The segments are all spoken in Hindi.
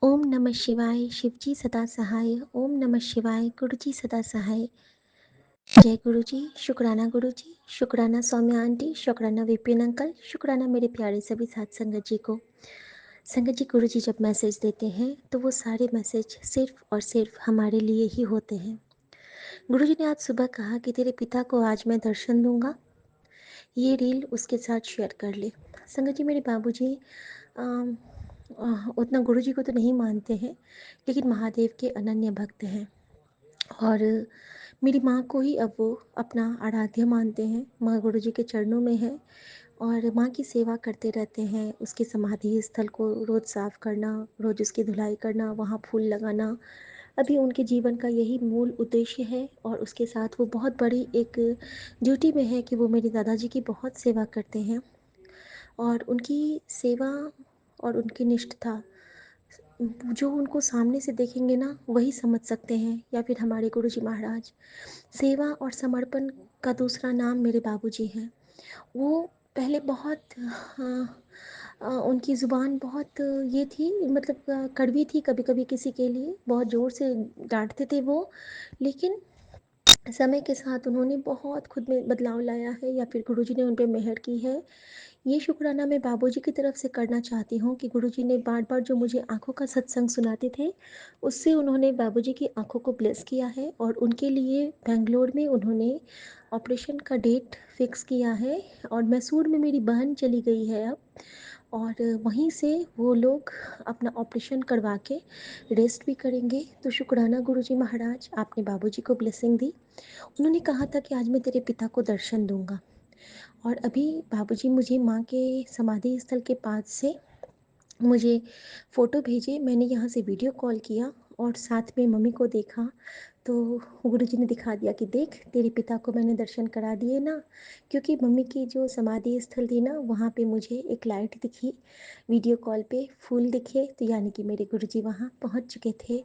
ओम नमः शिवाय शिवजी सदा सहाय। ओम नमः शिवाय गुरुजी सदा सहाय। जय गुरुजी, शुक्राना गुरुजी, शुक्राना सौम्या आंटी, शुक्राना विपिन अंकल, शुक्राना मेरे प्यारे सभी साथ संगत जी को। संगत जी, गुरुजी जब मैसेज देते हैं तो वो सारे मैसेज सिर्फ और सिर्फ हमारे लिए ही होते हैं। गुरुजी ने आज सुबह कहा कि तेरे पिता को आज मैं दर्शन दूंगा, ये रील उसके साथ शेयर कर ले। संगत जी, मेरे बाबूजी अम, उतना गुरुजी को तो नहीं मानते हैं, लेकिन महादेव के अनन्य भक्त हैं। और मेरी माँ को ही अब वो अपना आराध्य मानते हैं। माँ गुरुजी के चरणों में है और माँ की सेवा करते रहते हैं। उसके समाधि स्थल को रोज़ साफ करना, रोज़ उसकी धुलाई करना, वहाँ फूल लगाना अभी उनके जीवन का यही मूल उद्देश्य है। और उसके साथ वो बहुत बड़ी एक ड्यूटी में है कि वो मेरे दादाजी की बहुत सेवा करते हैं। और उनकी सेवा और उनकी निष्ठता जो उनको सामने से देखेंगे ना वही समझ सकते हैं, या फिर हमारे गुरुजी महाराज। सेवा और समर्पण का दूसरा नाम मेरे बाबूजी हैं। वो पहले बहुत उनकी ज़ुबान बहुत ये थी, मतलब कड़वी थी, कभी कभी किसी के लिए बहुत ज़ोर से डांटते थे वो। लेकिन समय के साथ उन्होंने बहुत खुद में बदलाव लाया है, या फिर गुरुजी ने उन पे मेहर की है। ये शुक्राना मैं बाबूजी की तरफ से करना चाहती हूँ कि गुरुजी ने बार-बार जो मुझे आँखों का सत्संग सुनाते थे, उससे उन्होंने बाबूजी की आँखों को ब्लेस किया है। और उनके लिए बैंगलोर में उन्होंने ऑपरेशन का डेट फिक्स किया है। और मैसूर में मेरी बहन चली गई है अब, और वहीं से वो लोग अपना ऑपरेशन करवा के रेस्ट भी करेंगे। तो शुक्राना गुरुजी महाराज, आपने बाबूजी को ब्लेसिंग दी। उन्होंने कहा था कि आज मैं तेरे पिता को दर्शन दूँगा। और अभी बाबूजी मुझे माँ के समाधि स्थल के पास से मुझे फ़ोटो भेजे। मैंने यहाँ से वीडियो कॉल किया और साथ में मम्मी को देखा, तो गुरुजी ने दिखा दिया कि देख, तेरे पिता को मैंने दर्शन करा दिए ना। क्योंकि मम्मी की जो समाधि स्थल थी ना, वहाँ पे मुझे एक लाइट दिखी, वीडियो कॉल पे फूल दिखे, तो यानी कि मेरे गुरुजी वहाँ पहुँच चुके थे।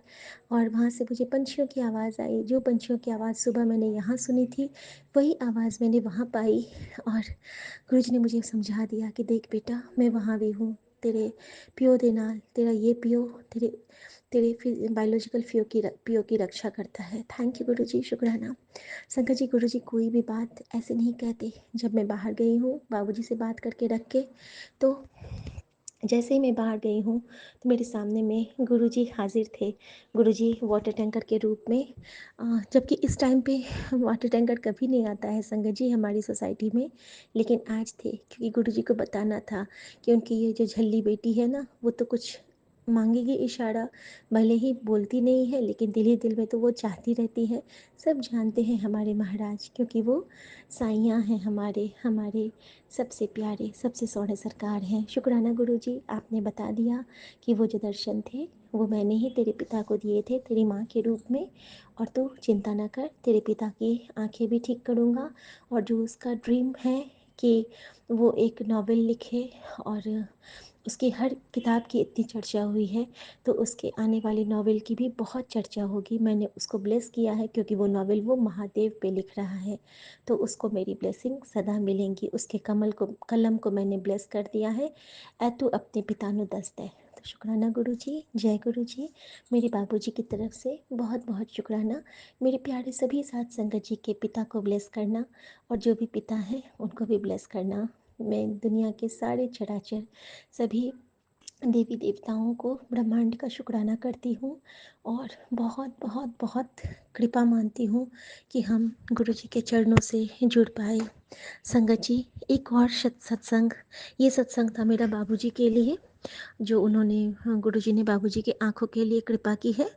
और वहाँ से मुझे पंछियों की आवाज़ आई, जो पंछियों की आवाज़ सुबह मैंने यहाँ सुनी थी, वही आवाज़ मैंने वहाँ पाई। और गुरुजी ने मुझे समझा दिया कि देख बेटा, मैं वहाँ भी हूँ, तेरे पियो दे नाल, तेरा ये पियो तेरे तेरे बायोलॉजिकल पियो की रक्षा करता है। थैंक यू गुरुजी, शुक्राना। शंकर जी, गुरुजी कोई भी बात ऐसे नहीं कहते। जब मैं बाहर गई हूँ बाबूजी से बात करके रख के, तो जैसे ही मैं बाहर गई हूँ तो मेरे सामने में गुरुजी हाजिर थे। गुरुजी वाटर टैंकर के रूप में, जबकि इस टाइम पे वाटर टैंकर कभी नहीं आता है संगत जी हमारी सोसाइटी में, लेकिन आज थे, क्योंकि गुरुजी को बताना था कि उनकी ये जो झल्ली बेटी है ना, वो तो कुछ मांगेगी इशारा, भले ही बोलती नहीं है लेकिन दिल ही दिल में तो वो चाहती रहती है। सब जानते हैं हमारे महाराज, क्योंकि वो साइयाँ हैं हमारे हमारे सबसे प्यारे, सबसे सोने सरकार हैं। शुक्राना गुरुजी, आपने बता दिया कि वो जो दर्शन थे वो मैंने ही तेरे पिता को दिए थे तेरी माँ के रूप में। और तू चिंता ना कर, तेरे पिता की आंखें भी ठीक करूँगा। और जो उसका ड्रीम है कि वो एक नॉवेल लिखे, और उसकी हर किताब की इतनी चर्चा हुई है, तो उसके आने वाली नॉवेल की भी बहुत चर्चा होगी। मैंने उसको ब्लेस किया है, क्योंकि वो नॉवेल वो महादेव पे लिख रहा है, तो उसको मेरी ब्लेसिंग सदा मिलेंगी। उसके कलम को मैंने ब्लेस कर दिया है। ऐ तू अपने पिता नु दस दे। तो शुक्राना गुरुजी, जय गुरुजी। मेरे बाबूजी की तरफ से बहुत बहुत शुक्राना। मेरे प्यारे सभी साथ संगत जी के पिता को ब्लेस करना, और जो भी पिता हैं उनको भी ब्लेस करना। मैं दुनिया के सारे चराचर सभी देवी देवताओं को, ब्रह्मांड का शुक्राना करती हूँ। और बहुत बहुत बहुत कृपा मानती हूँ कि हम गुरुजी के चरणों से जुड़ पाए। संगत जी, एक और सत्संग, ये सत्संग था मेरा बाबूजी के लिए, जो उन्होंने, गुरुजी ने बाबूजी की आंखों के लिए कृपा की है।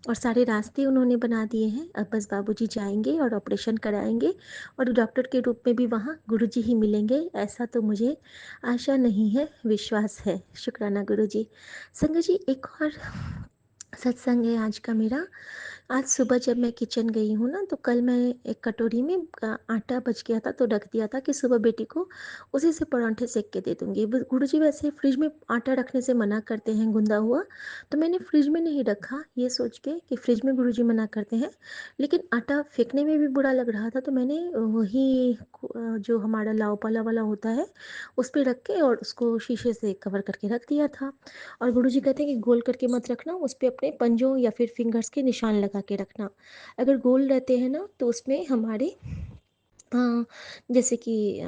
और सारे रास्ते उन्होंने बना दिए हैं। अब बस बाबूजी जाएंगे और ऑपरेशन कराएंगे, और डॉक्टर के रूप में भी वहाँ गुरुजी ही मिलेंगे, ऐसा तो मुझे आशा नहीं है, विश्वास है। शुक्राना गुरुजी। संगत जी, एक और सत्संग है आज का मेरा, आज सुबह जब मैं किचन गई हूँ ना, तो कल मैं एक कटोरी में आटा बच गया था, तो रख दिया था कि सुबह बेटी को उसी से परांठे सेक के दे दूँगी। ब गुरुजी वैसे फ्रिज में आटा रखने से मना करते हैं गूँधा हुआ, तो मैंने फ्रिज में नहीं रखा ये सोच के कि फ्रिज में गुरुजी मना करते हैं। लेकिन आटा फेंकने में भी बुरा लग रहा था, तो मैंने वही जो हमारा लाव-पाला वाला होता है, उस पे रख के और उसको शीशे से कवर करके रख दिया था। और गुरुजी कहते हैं कि गोल करके मत रखना, उस पे अपने पंजों या फिर फिंगर्स के निशान लगा के रखना। अगर गोल रहते हैं ना, तो उसमें हमारे अ, जैसे कि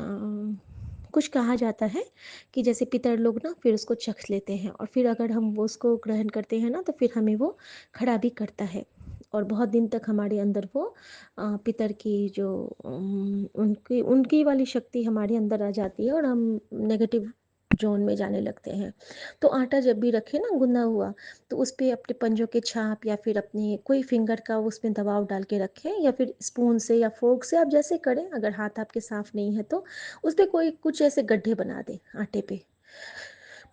कुछ कहा जाता है कि जैसे पितर लोग ना फिर उसको चख लेते हैं, और फिर अगर हम वो उसको ग्रहण करते हैं ना, तो फिर हमें वो खड़ा भी करता है, और बहुत दिन तक हमारे अंदर वो पितर की जो उनकी उनकी वाली शक्ति हमारे अंदर आ जाती है, और हम नेगेटिव ज़ोन में जाने लगते हैं। तो आटा जब भी रखें ना गूँधा हुआ, तो उस पे अपने पंजों के छाप या फिर अपनी कोई फिंगर का उसमें दबाव डाल के रखें, या फिर स्पून से या फ़ोर्क से आप जैसे करें, अगर हाथ आपके साफ़ नहीं है तो उस पे कोई कुछ ऐसे गड्ढे बना दें आटे पे।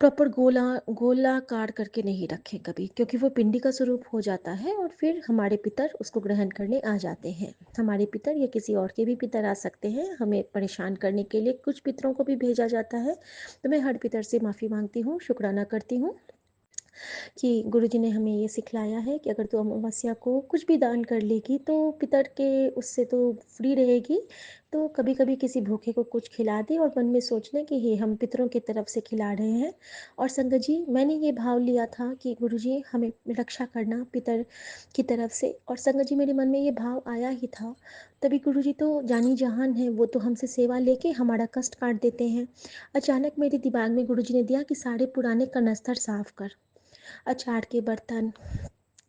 प्रॉपर गोलाकार करके नहीं रखें कभी, क्योंकि वो पिंडी का स्वरूप हो जाता है, और फिर हमारे पितर उसको ग्रहण करने आ जाते हैं। हमारे पितर या किसी और के भी पितर आ सकते हैं हमें परेशान करने के लिए, कुछ पितरों को भी भेजा जाता है। तो मैं हर पितर से माफ़ी माँगती हूँ, शुक्राना करती हूँ कि गुरुजी ने हमें ये सिखलाया है कि अगर तू अमावस्या को कुछ भी दान कर लेगी, तो पितर के उससे तो फ्री रहेगी। तो कभी-कभी किसी भूखे को कुछ खिला दे, और मन में सोच लें कि ये हम पितरों की तरफ से खिला रहे हैं। और संगत जी, मैंने ये भाव लिया था कि गुरुजी हमें रक्षा करना पितर की तरफ से, और संगत जी मेरे मन में ये भाव आया ही था। तभी गुरुजी तो जानी जहान है, वो तो हमसे सेवा लेके हमारा कष्ट काट देते हैं। अचानक मेरे दिमाग में गुरुजी ने दिया कि सारे पुराने कनस्तर साफ कर। अचार के बर्तन,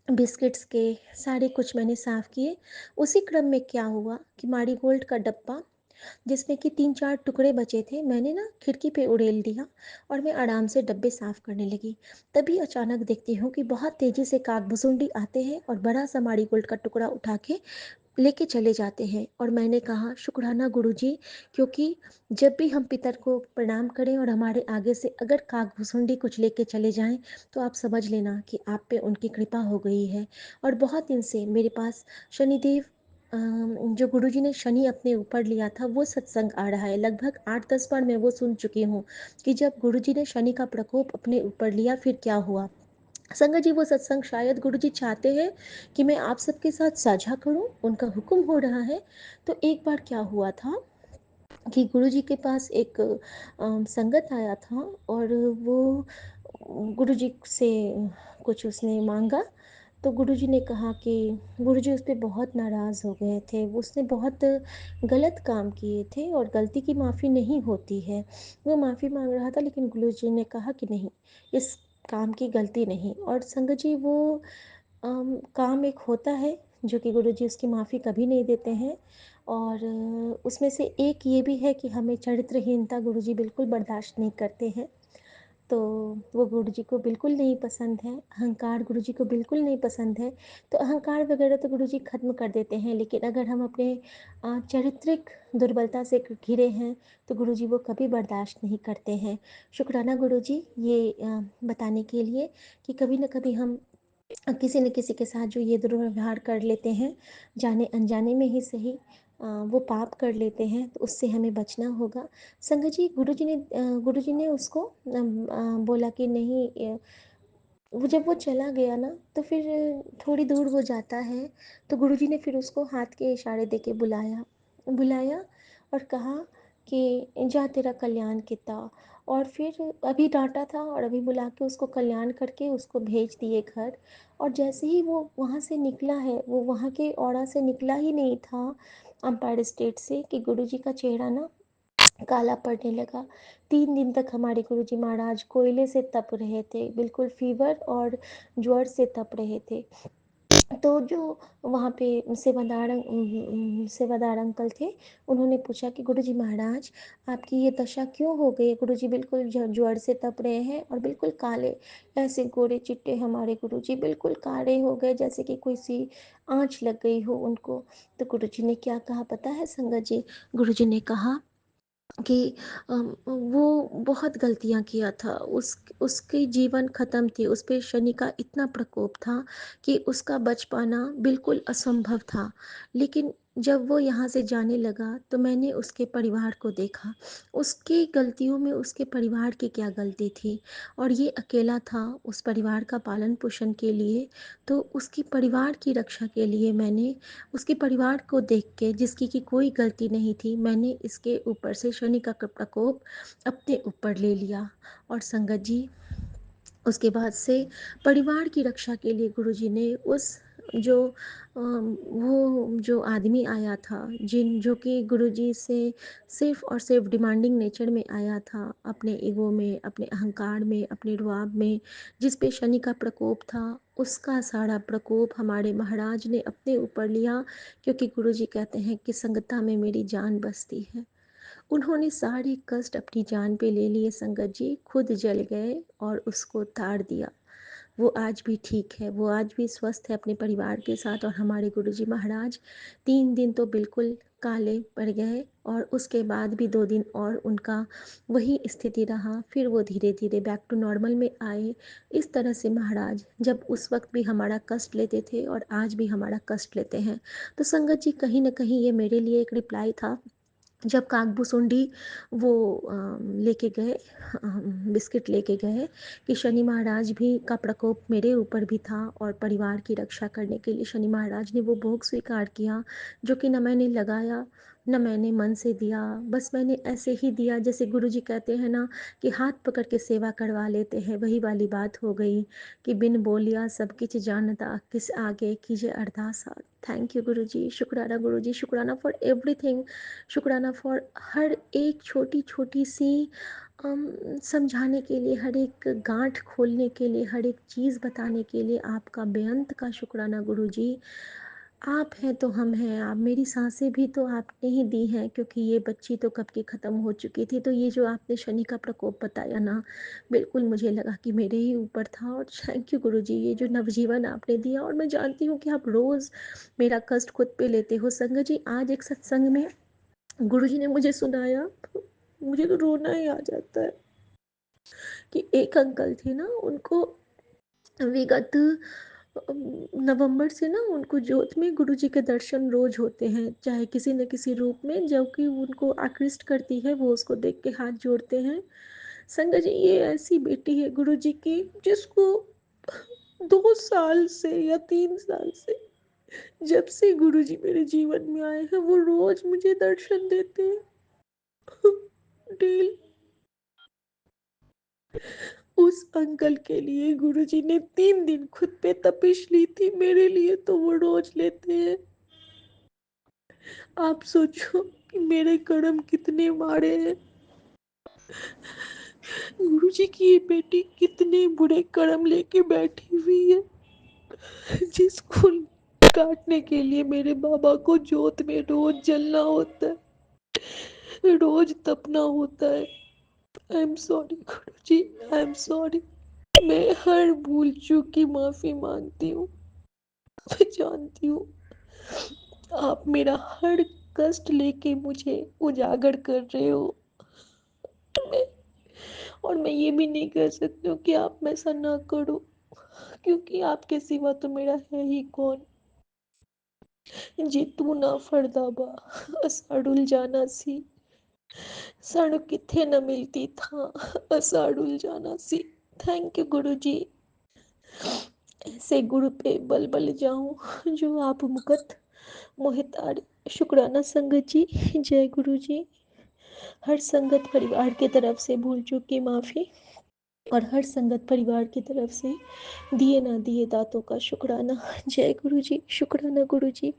बिस्किट्स के सारे कुछ मैंने साफ़ किए। उसी क्रम में क्या हुआ कि मैरीगोल्ड का डब्बा, जिसमें कि 3-4 टुकड़े बचे थे, मैंने ना खिड़की पे उड़ेल दिया, और मैं आराम से डब्बे साफ़ करने लगी। तभी अचानक देखती हूँ कि बहुत तेज़ी से काकभुसुंडी आते हैं और बड़ा-सा मैरीगोल्ड का टुकड़ा उठा के लेके चले जाते हैं। और मैंने कहा, शुक्राना गुरुजी, क्योंकि जब भी हम पितर को प्रणाम करें और हमारे आगे से अगर काकभुसुंडी कुछ लेके चले जाएं, तो आप समझ लेना कि आप पे उनकी कृपा हो गई है। और बहुत दिन से मेरे पास शनिदेव जो गुरुजी ने शनि अपने ऊपर लिया था, वो सत्संग आ रहा है। लगभग 8-10 बार मैं वो सुन चुकी हूँ कि जब गुरुजी ने शनि का प्रकोप अपने ऊपर लिया, फिर क्या हुआ। संगत जी, वो सत्संग शायद गुरुजी चाहते हैं कि मैं आप सबके साथ साझा करूं, उनका हुक्म हो रहा है। तो एक बार क्या हुआ था कि गुरुजी के पास एक संगत आया था, और वो गुरुजी से कुछ उसने मांगा। तो गुरुजी ने कहा कि गुरुजी उस पे बहुत नाराज़ हो गए थे, वो उसने बहुत गलत काम किए थे, और गलती की माफ़ी नहीं होती है। वो माफ़ी मांग रहा था, लेकिन गुरुजी ने कहा कि नहीं, इस काम की गलती नहीं। और संगत जी, वो काम एक होता है जो कि गुरुजी उसकी माफ़ी कभी नहीं देते हैं, और उसमें से एक ये भी है कि हमें चरित्रहीनता गुरुजी बिल्कुल बर्दाश्त नहीं करते हैं। तो वो गुरुजी को बिल्कुल नहीं पसंद है, अहंकार गुरुजी को बिल्कुल नहीं पसंद है। तो अहंकार वगैरह तो गुरुजी ख़त्म कर देते हैं, लेकिन अगर हम अपने चारित्रिक दुर्बलता से घिरे हैं, तो गुरुजी वो कभी बर्दाश्त नहीं करते हैं। शुक्राना गुरुजी, ये बताने के लिए कि कभी न कभी हम किसी न किसी के साथ जो ये दुर्व्यवहार कर लेते हैं, जाने अनजाने में ही सही, वो पाप कर लेते हैं, तो उससे हमें बचना होगा। संगत जी, गुरुजी ने उसको बोला कि नहीं, वो जब वो चला गया ना, तो फिर थोड़ी दूर वो जाता है, तो गुरुजी ने फिर उसको हाथ के इशारे देके बुलाया बुलाया और कहा कि जा तेरा कल्याण किता। और फिर अभी डांटा था, और अभी बुला के उसको कल्याण करके उसको भेज दिए घर। और जैसे ही वो वहाँ से निकला है, वो वहाँ के औरा से निकला ही नहीं था अम्पायर स्टेट से, कि गुरुजी का चेहरा ना काला पड़ने लगा। 3 दिन तक हमारे गुरुजी महाराज कोयले से तप रहे थे, बिल्कुल फ़ीवर और ज्वर से तप रहे थे। तो जो वहाँ पे सेवादार अंकल थे, उन्होंने पूछा कि गुरुजी महाराज, आपकी ये दशा क्यों हो गई? गुरुजी बिल्कुल ज्वर से तप रहे हैं और बिल्कुल काले, ऐसे गोरे चिट्टे हमारे गुरुजी बिल्कुल काले हो गए, जैसे कि कोई सी आँच लग गई हो उनको। तो गुरुजी ने क्या कहा पता है संगत जी? गुरुजी ने कहा, कि वो बहुत गलतियाँ किया था। उसकी जीवन ख़त्म थी, उस पे शनि का इतना प्रकोप था कि उसका बच पाना बिल्कुल असंभव था। लेकिन जब वो यहाँ से जाने लगा तो मैंने उसके परिवार को देखा। उसकी गलतियों में उसके परिवार की क्या गलती थी, और ये अकेला था उस परिवार का पालन-पोषण के लिए। तो उसकी परिवार की रक्षा के लिए मैंने उसके परिवार को देख के, जिसकी कि कोई गलती नहीं थी, मैंने इसके ऊपर से शनि का प्रकोप अपने ऊपर ले लिया। और संगत जी, उसके बाद से परिवार की रक्षा के लिए गुरुजी ने उस जो वो जो आदमी आया था, जिन जो कि गुरुजी से सिर्फ और सिर्फ डिमांडिंग नेचर में आया था, अपने ईगो में, अपने अहंकार में, अपने रुआब में, जिस पे शनि का प्रकोप था, उसका सारा प्रकोप हमारे महाराज ने अपने ऊपर लिया। क्योंकि गुरुजी कहते हैं कि संगता में मेरी जान बसती है। उन्होंने सारे कष्ट अपनी जान पे ले लिए संगत जी, खुद जल गए और उसको ताड़ दिया। वो आज भी ठीक है, वो आज भी स्वस्थ है अपने परिवार के साथ। और हमारे गुरुजी महाराज 3 दिन तो बिल्कुल काले पड़ गए, और उसके बाद भी 2 दिन और उनका वही स्थिति रहा। फिर वो धीरे-धीरे बैक टू नॉर्मल में आए। इस तरह से महाराज जब उस वक़्त भी हमारा कष्ट लेते थे और आज भी हमारा कष्ट लेते हैं। तो संगत जी, कहीं न कहीं ये मेरे लिए एक रिप्लाई था। जब काकभूसुंडी वो लेके गए, बिस्किट लेके गए कि शनि महाराज भी का प्रकोप मेरे ऊपर भी था, और परिवार की रक्षा करने के लिए शनि महाराज ने वो भोग स्वीकार किया, जो कि न मैंने लगाया, न मैंने मन से दिया। बस मैंने ऐसे ही दिया, जैसे गुरुजी कहते हैं ना कि हाथ पकड़ के सेवा करवा लेते हैं, वही वाली बात हो गई कि बिन बोलिया सब किछ जानता, किस आगे कीजिए अरदासा। थैंक यू गुरुजी, शुक्राना गुरुजी, शुक्राना फॉर एवरीथिंग। शुक्राना फॉर हर एक छोटी छोटी सी समझाने के लिए, हर एक गांठ खोलने के लिए, हर एक चीज़ बताने के लिए आपका बेअंत का शुक्राना गुरुजी। आप हैं तो हम हैं। आप मेरी सांसें भी तो आपने ही दी हैं, क्योंकि ये बच्ची तो कब की ख़त्म हो चुकी थी। तो ये जो आपने शनि का प्रकोप बताया ना, बिल्कुल मुझे लगा कि मेरे ही ऊपर था। और थैंक यू गुरुजी, ये जो नवजीवन आपने दिया। और मैं जानती हूँ कि आप रोज़ मेरा कष्ट खुद पे लेते हो। संगत जी, आज एक सत्संग में गुरुजी ने मुझे सुनाया, मुझे तो रोना ही आ जाता है कि एक अंकल थे ना, उनको विगत नवंबर से ना उनको ज्योत में गुरुजी के दर्शन रोज होते हैं, चाहे किसी न किसी रूप में। जो कि उनको आकृष्ट करती है, वो उसको देख के हाथ जोड़ते हैं। संगत जी, ये ऐसी बेटी है गुरुजी की, जिसको 2 साल से या 3 साल से, जब से गुरुजी मेरे जीवन में आए हैं, वो रोज मुझे दर्शन देते हैं। डेली उस अंकल के लिए गुरुजी ने 3 दिन खुद पे तपिश ली थी, मेरे लिए तो वो रोज लेते हैं। आप सोचो कि मेरे कर्म कितने माड़े हैं। गुरुजी की ये बेटी कितने बुरे कर्म लेके बैठी हुई है, जिसको काटने के लिए मेरे बाबा को जोत में रोज जलना होता है, रोज तपना होता है। I am sorry Guruji, I am sorry. मैं हर भूल चूक की माफी मांगती हूँ। मैं जानती हूँ आप मेरा हर कष्ट लेके मुझे उजागर कर रहे हो। मैं और मैं ये भी नहीं कह सकती हूँ कि आप ऐसा ना करो, क्योंकि आपके सिवा तो मेरा है ही कौन। जे तू ना फरदाबा असाडुल जाना सी, सण किथे न मिलती था, असाडुल जाना सी। थैंक यू गुरु जी। ऐसे गुरु पे बल बल जाऊं जो आप मुकत मोहितार। शुक्राना संगत जी, जय गुरु जी। हर संगत परिवार की तरफ से भूल चूक की माफ़ी, और हर संगत परिवार की तरफ से दिए ना दिए दातों का शुक्राना। जय गुरु जी, शुक्राना गुरु जी।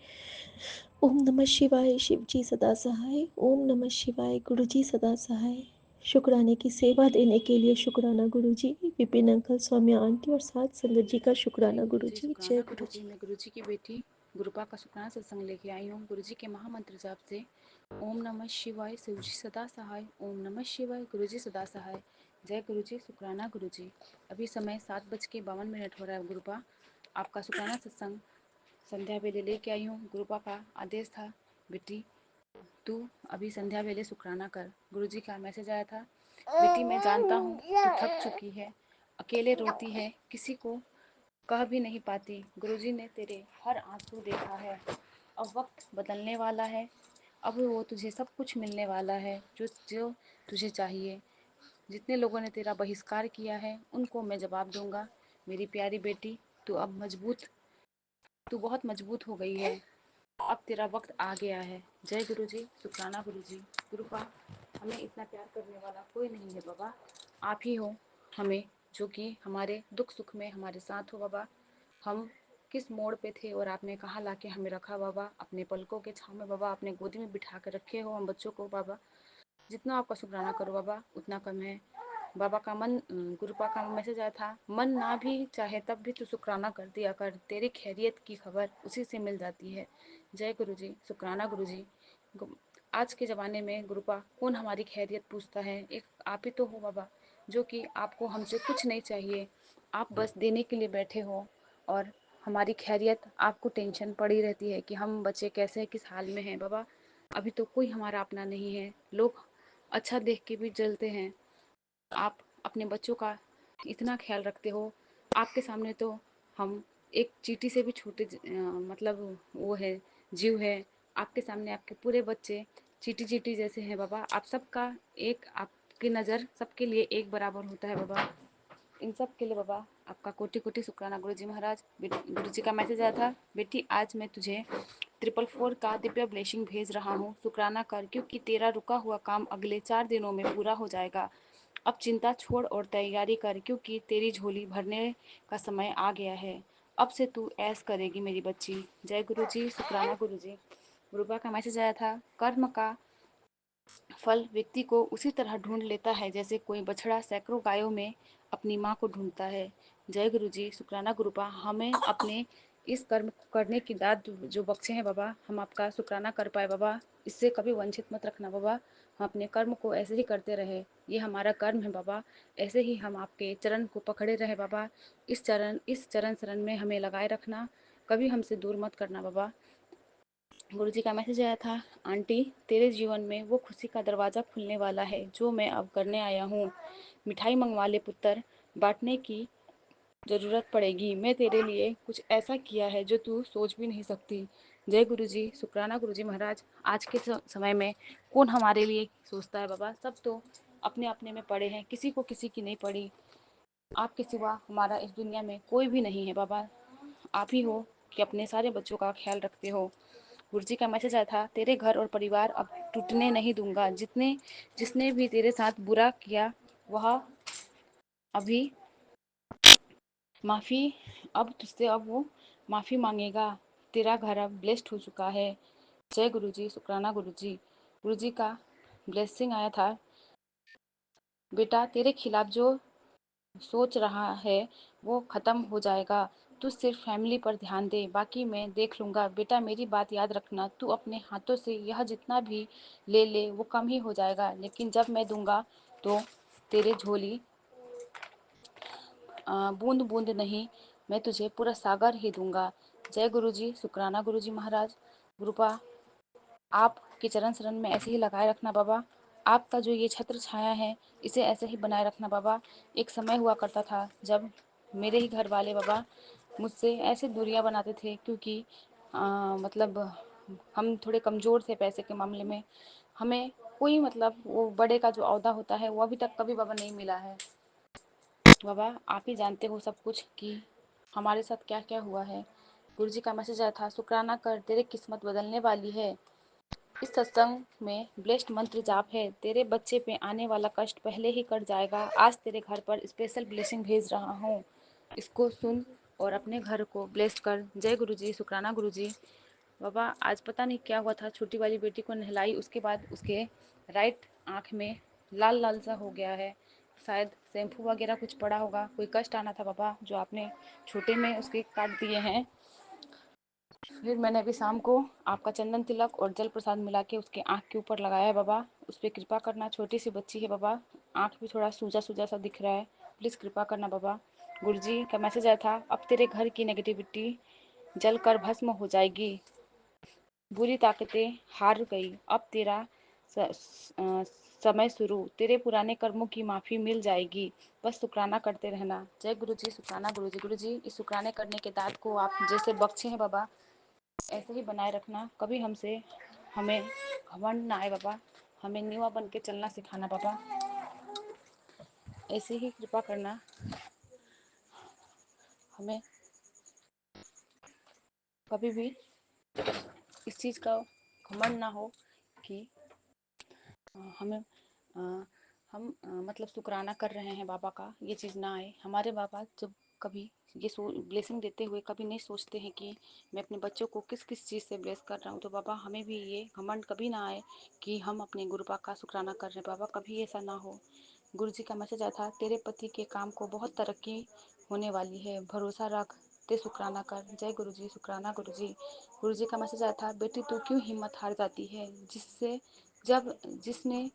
ओम नमः शिवाय, शिव जी सदा सहाय। ओम नमः शिवाय, गुरु जी सदा सहाय। शुक्राने की सेवा देने के लिए शुक्राना गुरु जी। विपिन अंकल, सौम्या आंटी और साथ संगत जी का शुक्राना गुरु जी। जय गुरु जी। मैं गुरुजी की बेटी गुरुपा का शुक्राना सत्संग लेके आई हूँ। गुरुजी के महामंत्र जाप से ओम नमः शिवाय, शिवजी सदा सहाय। ओम नमः शिवाय, गुरुजी सदा सहाय। जय गुरुजी, शुक्राना गुरुजी। अभी समय 7:52 हो रहा है। गुरुपा आपका शुक्राना सत्संग संध्या वेले लेके आई हूँ। गुरुपा का आदेश था, बेटी तू अभी संध्या वेले शुक्राना कर। गुरुजी का मैसेज आया था। बेटी मैं जानता हूँ तू थक चुकी है, अकेले रोती है, किसी को कह भी नहीं पाती। गुरुजी ने तेरे हर आंसू देखा है। अब वक्त बदलने वाला है। अब वो तुझे सब कुछ मिलने वाला है जो जो तुझे चाहिए। जितने लोगों ने तेरा बहिष्कार किया है उनको मैं जवाब दूंगा। मेरी प्यारी बेटी, तू अब मजबूत तू बहुत मजबूत हो गई है। अब तेरा वक्त आ गया है। जय गुरु जी, शुक्राना गुरु जी। गुरुपा, हमें इतना प्यार करने वाला कोई नहीं है बाबा, आप ही हो हमें, जो कि हमारे दुख सुख में हमारे साथ हो बाबा। हम किस मोड़ पे थे और आपने कहाँ ला के हमें रखा बाबा, अपने पलकों के छाँव में बाबा, अपने गोदी में बिठा कर रखे हो हम बच्चों को बाबा। जितना आपका शुक्राना करो बाबा उतना कम है। बाबा का मन गुरुपा का मैसेज आया था, मन ना भी चाहे तब भी तू शुक्राना कर दिया कर, तेरी खैरियत की खबर उसी से मिल जाती है। जय गुरु जी, शुक्राना गुरु जी। आज के ज़माने में गुरुपा कौन हमारी खैरियत पूछता है, एक आप ही तो हो बाबा, जो कि आपको हमसे कुछ नहीं चाहिए, आप बस देने के लिए बैठे हो। और हमारी खैरियत आपको टेंशन पड़ी रहती है कि हम बच्चे कैसे किस हाल में हैं बाबा। अभी तो कोई हमारा अपना नहीं है, लोग अच्छा देख के भी जलते हैं। आप अपने बच्चों का इतना ख्याल रखते हो। आपके सामने तो हम एक चींटी से भी छोटे मतलब वो है, जीव है। आपके सामने आपके पूरे बच्चे चींटी चींटी जैसे हैं बाबा। आप सबका एक आपकी नज़र सबके लिए एक बराबर होता है बाबा। इन सब के लिए बाबा आपका कोटि कोटि शुक्राना। गुरु जी महाराज, गुरु जी का मैसेज आया था, बेटी आज मैं तुझे 444 का दिव्य ब्लेसिंग भेज रहा हूँ, शुक्राना कर, क्योंकि तेरा रुका हुआ काम अगले 4 दिनों में पूरा हो जाएगा। अब चिंता छोड़ और तैयारी कर, क्योंकि तेरी झोली भरने का समय आ गया है। अब से तू ऐस करेगी मेरी बच्ची। जय गुरु जी, शुक्राना गुरु जी। गुरुबा का मैसेज आया था, कर्म का फल व्यक्ति को उसी तरह ढूंढ लेता है जैसे कोई बछड़ा सैकड़ों गायों में अपनी माँ को ढूंढता है। जय गुरु जी, शुक्राना गुरुपा, हमें अपने इस कर्म करने की दाद जो बख्शे हैं बाबा, हम आपका शुक्राना कर पाए बाबा। इससे कभी वंचित मत रखना बाबा। हम अपने कर्म को ऐसे ही करते रहे, ये हमारा कर्म है बाबा। ऐसे ही हम आपके चरण को पकड़े रहे बाबा। इस चरण शरण में हमें लगाए रखना, कभी हमसे दूर मत करना बाबा। गुरुजी का मैसेज आया था, आंटी तेरे जीवन में वो खुशी का दरवाज़ा खुलने वाला है जो मैं अब करने आया हूँ। मिठाई मंगवा ले पुत्र, बांटने की ज़रूरत पड़ेगी। मैं तेरे लिए कुछ ऐसा किया है जो तू सोच भी नहीं सकती। जय गुरुजी, शुक्राना गुरुजी महाराज। आज के समय में कौन हमारे लिए सोचता है बाबा, सब तो अपने अपने में पड़े हैं, किसी को किसी की नहीं पड़ी। आपके सिवा हमारा इस दुनिया में कोई भी नहीं है बाबा। आप ही हो कि अपने सारे बच्चों का ख्याल रखते हो। गुरुजी का मैसेज आया था, तेरे घर और परिवार अब टूटने नहीं दूंगा। जिसने भी तेरे साथ बुरा किया वह अभी माफ़ी अब तुझसे अब वो माफ़ी मांगेगा। तेरा घर अब ब्लेस्ड हो चुका है। जय गुरुजी, शुक्राना गुरुजी। गुरुजी का ब्लेसिंग आया था, बेटा तेरे खिलाफ जो सोच रहा है वो ख़त्म हो जाएगा। तू सिर्फ फैमिली पर ध्यान दे, बाकी मैं देख लूँगा। बेटा मेरी बात याद रखना, तू अपने हाथों से यह जितना भी ले ले वो कम ही हो जाएगा, लेकिन जब मैं दूंगा तो तेरे झोली बूंद बूंद नहीं, मैं तुझे पूरा सागर ही दूंगा। जय गुरु जी, शुक्राना गुरु जी महाराज। गुरुपा आपके चरण शरण में ऐसे ही लगाए रखना बाबा। आपका जो ये छत्र छाया है इसे ऐसे ही बनाए रखना बाबा। एक समय हुआ करता था जब मेरे ही घर वाले बाबा मुझसे ऐसे दूरियां बनाते थे, क्योंकि मतलब हम थोड़े कमज़ोर थे पैसे के मामले में। हमें कोई मतलब वो बड़े का जो ओहदा होता है वो अभी तक कभी बाबा नहीं मिला है। बाबा आप ही जानते हो सब कुछ कि हमारे साथ क्या क्या हुआ है। गुरुजी का मैसेज आया था, शुक्राना कर, तेरी किस्मत बदलने वाली है। इस सत्संग में ब्लेस्ड मंत्र जाप है, तेरे बच्चे पे आने वाला कष्ट पहले ही कट जाएगा। आज तेरे घर पर स्पेशल ब्लेसिंग भेज रहा हूँ, इसको सुन और अपने घर को ब्लेस्ड कर। जय गुरु जी, शुक्राना गुरु जी। बाबा आज पता नहीं क्या हुआ था, छोटी वाली बेटी को नहलाई, उसके बाद उसके राइट आँख में लाल लाल सा हो गया है। शायद शैम्पू वगैरह कुछ पड़ा होगा, कोई कष्ट आना था बाबा जो आपने छोटे में उसके काट दिए हैं। फिर मैंने अभी शाम को आपका चंदन तिलक और जल प्रसाद मिला के उसके आँख के ऊपर लगाया है बाबा। उस पर कृपा करना, छोटी सी बच्ची है बाबा, आँख भी थोड़ा सूजा सूजा सा दिख रहा है, प्लीज़ कृपा करना बाबा। गुरुजी का मैसेज आया था, अब तेरे घर की नेगेटिविटी जल कर भस्म हो जाएगी। बुरी ताकतें हार गई। अब तेरा समय शुरू, तेरे पुराने कर्मों की माफ़ी मिल जाएगी। बस शुक्राना करते रहना। जय गुरु जी। शुक्राना गुरु जी। गुरु जी, इस शुक्राने करने के दाद को आप जैसे बख्शे हैं बाबा, ऐसे ही बनाए रखना। कभी हमें घमंड ना आए बाबा। हमें नीवा बन के चलना सिखाना बाबा। ऐसे ही कृपा करना। हमें कभी भी इस चीज़ का घमंड ना हो कि हमें हम मतलब शुक्राना कर रहे हैं बाबा का, ये चीज़ ना आए। हमारे बाबा जब कभी ये ब्लेसिंग देते हुए कभी नहीं सोचते हैं कि मैं अपने बच्चों को किस किस चीज़ से ब्लेस कर रहा हूँ। तो बाबा हमें भी ये घमंड कभी ना आए कि हम अपने गुरुपा का शुक्राना कर रहे हैं। बाबा कभी ऐसा ना हो। गुरु जी का मैसेज आया था, तेरे पति के काम को बहुत तरक्की होने वाली है, भरोसा रख, ते शुक्राना कर। जय गुरु जी। शुक्राना गुरु जी। गुरु जी का मैसेज आया था, बेटी तू क्यों हिम्मत हार जाती है, जिसने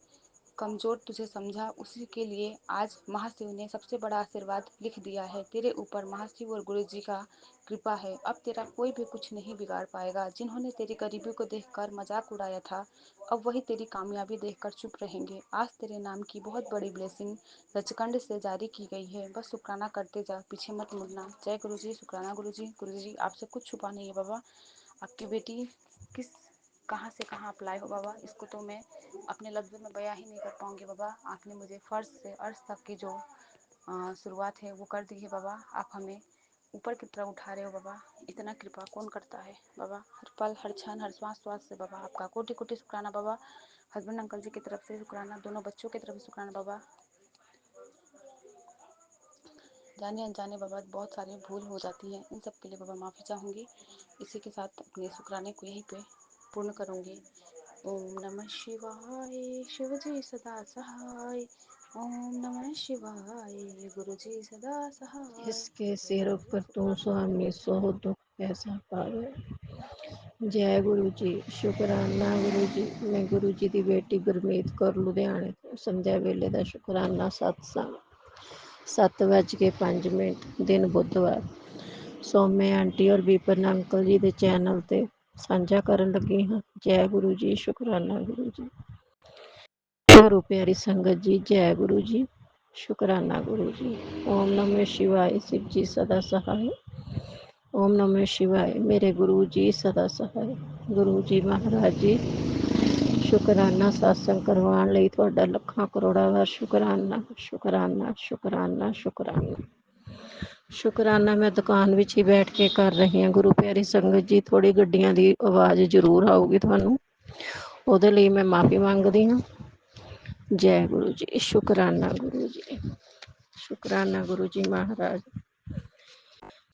कमजोर तुझे समझा उसी के लिए आज महाशिव ने सबसे बड़ा आशीर्वाद लिख दिया है। तेरे ऊपर महाशिव और गुरु जी का कृपा है। अब तेरा कोई भी कुछ नहीं बिगाड़ पाएगा। जिन्होंने तेरी गरीबी को देखकर मजाक उड़ाया था, अब वही तेरी कामयाबी देखकर चुप रहेंगे। आज तेरे नाम की बहुत बड़ी ब्लेसिंग रचकंड से जारी की गई है। बस शुक्राना करते जा, पीछे मत मुड़ना। जय गुरु जी। शुक्राना गुरु जी। गुरु जी, आपसे कुछ छुपा नहीं है बाबा। आपकी बेटी किस कहाँ से कहाँ अप्लाई हो बाबा, इसको तो मैं अपने लफ्ज़ों में बयां ही नहीं कर पाऊंगी बाबा। आपने मुझे फर्श से अर्श तक की जो शुरुआत है वो कर दी है बाबा। आप हमें ऊपर की तरफ उठा रहे हो बाबा। इतना कृपा कौन करता है बाबा। हर पल, हर क्षण, हर श्वास श्वास से बाबा आपका कोटि कोटि शुक्राना बाबा। हस्बैंड अंकल जी की तरफ से शुक्राना, दोनों बच्चों की तरफ से शुक्राना बाबा। जाने अनजाने बाबा बहुत सारी भूल हो जाती है, इन सब के लिए बाबा माफ़ी चाहूँगी। इसी के साथ अपने शुक्राने को यहीं पे पूर्ण करूँगी। ओम नमः शिवाय, शिव जी सदा सहाय। ओम नमः शिवाय, गुरु जी सदा सहाय। इसके सिर पर तू स्वामी सो दुख कैसा पावे। जय गुरु जी। शुकराना गुरु जी। मैं गुरु जी की बेटी गुरमीत कौर लुधियाने तो संध्या वेले का शुकराना सत्संग 7:05 दिन बुधवार सौम्य आंटी और विपिन अंकल जी के चैनल ते साझा करन लगी हाँ। जय गुरु जी। शुकराना गुरु जी। गुरु प्यारी संगत जी, जय गुरु जी। शुकराना गुरु जी। ओम नमः शिवाय। शिव जी सदा सहाय। ओम नमः शिवाय। मेरे गुरु जी सदा सहाय। गुरु जी महाराज जी, शुकराना सत्संग करवाने ਲਈ ਤੁਹਾਡਾ ਲੱਖਾਂ ਕਰੋੜਾਂ ਵਾਰ ਸ਼ੁਕਰਾਨਾ ਸ਼ੁਕਰਾਨਾ ਸ਼ੁਕਰਾਨਾ ਸ਼ੁਕਰਾਨਾ ਸ਼ੁਕਰਾਨਾ। ਮੈਂ ਦੁਕਾਨ ਵਿੱਚ ਹੀ ਬੈਠ ਕੇ ਕਰ ਰਹੀ ਹਾਂ ਗੁਰੂ ਪਿਆਰੀ ਸੰਗਤ ਜੀ। ਥੋੜੀ ਗੱਡੀਆਂ ਦੀ ਆਵਾਜ਼ ਜ਼ਰੂਰ ਆਊਗੀ ਤੁਹਾਨੂੰ, ਉਹਦੇ ਲਈ ਮੈਂ ਮਾਫੀ ਮੰਗਦੀ ਹਾਂ। जय गुरु जी। शुकराना गुरु जी। शुकराना गुरु जी महाराज।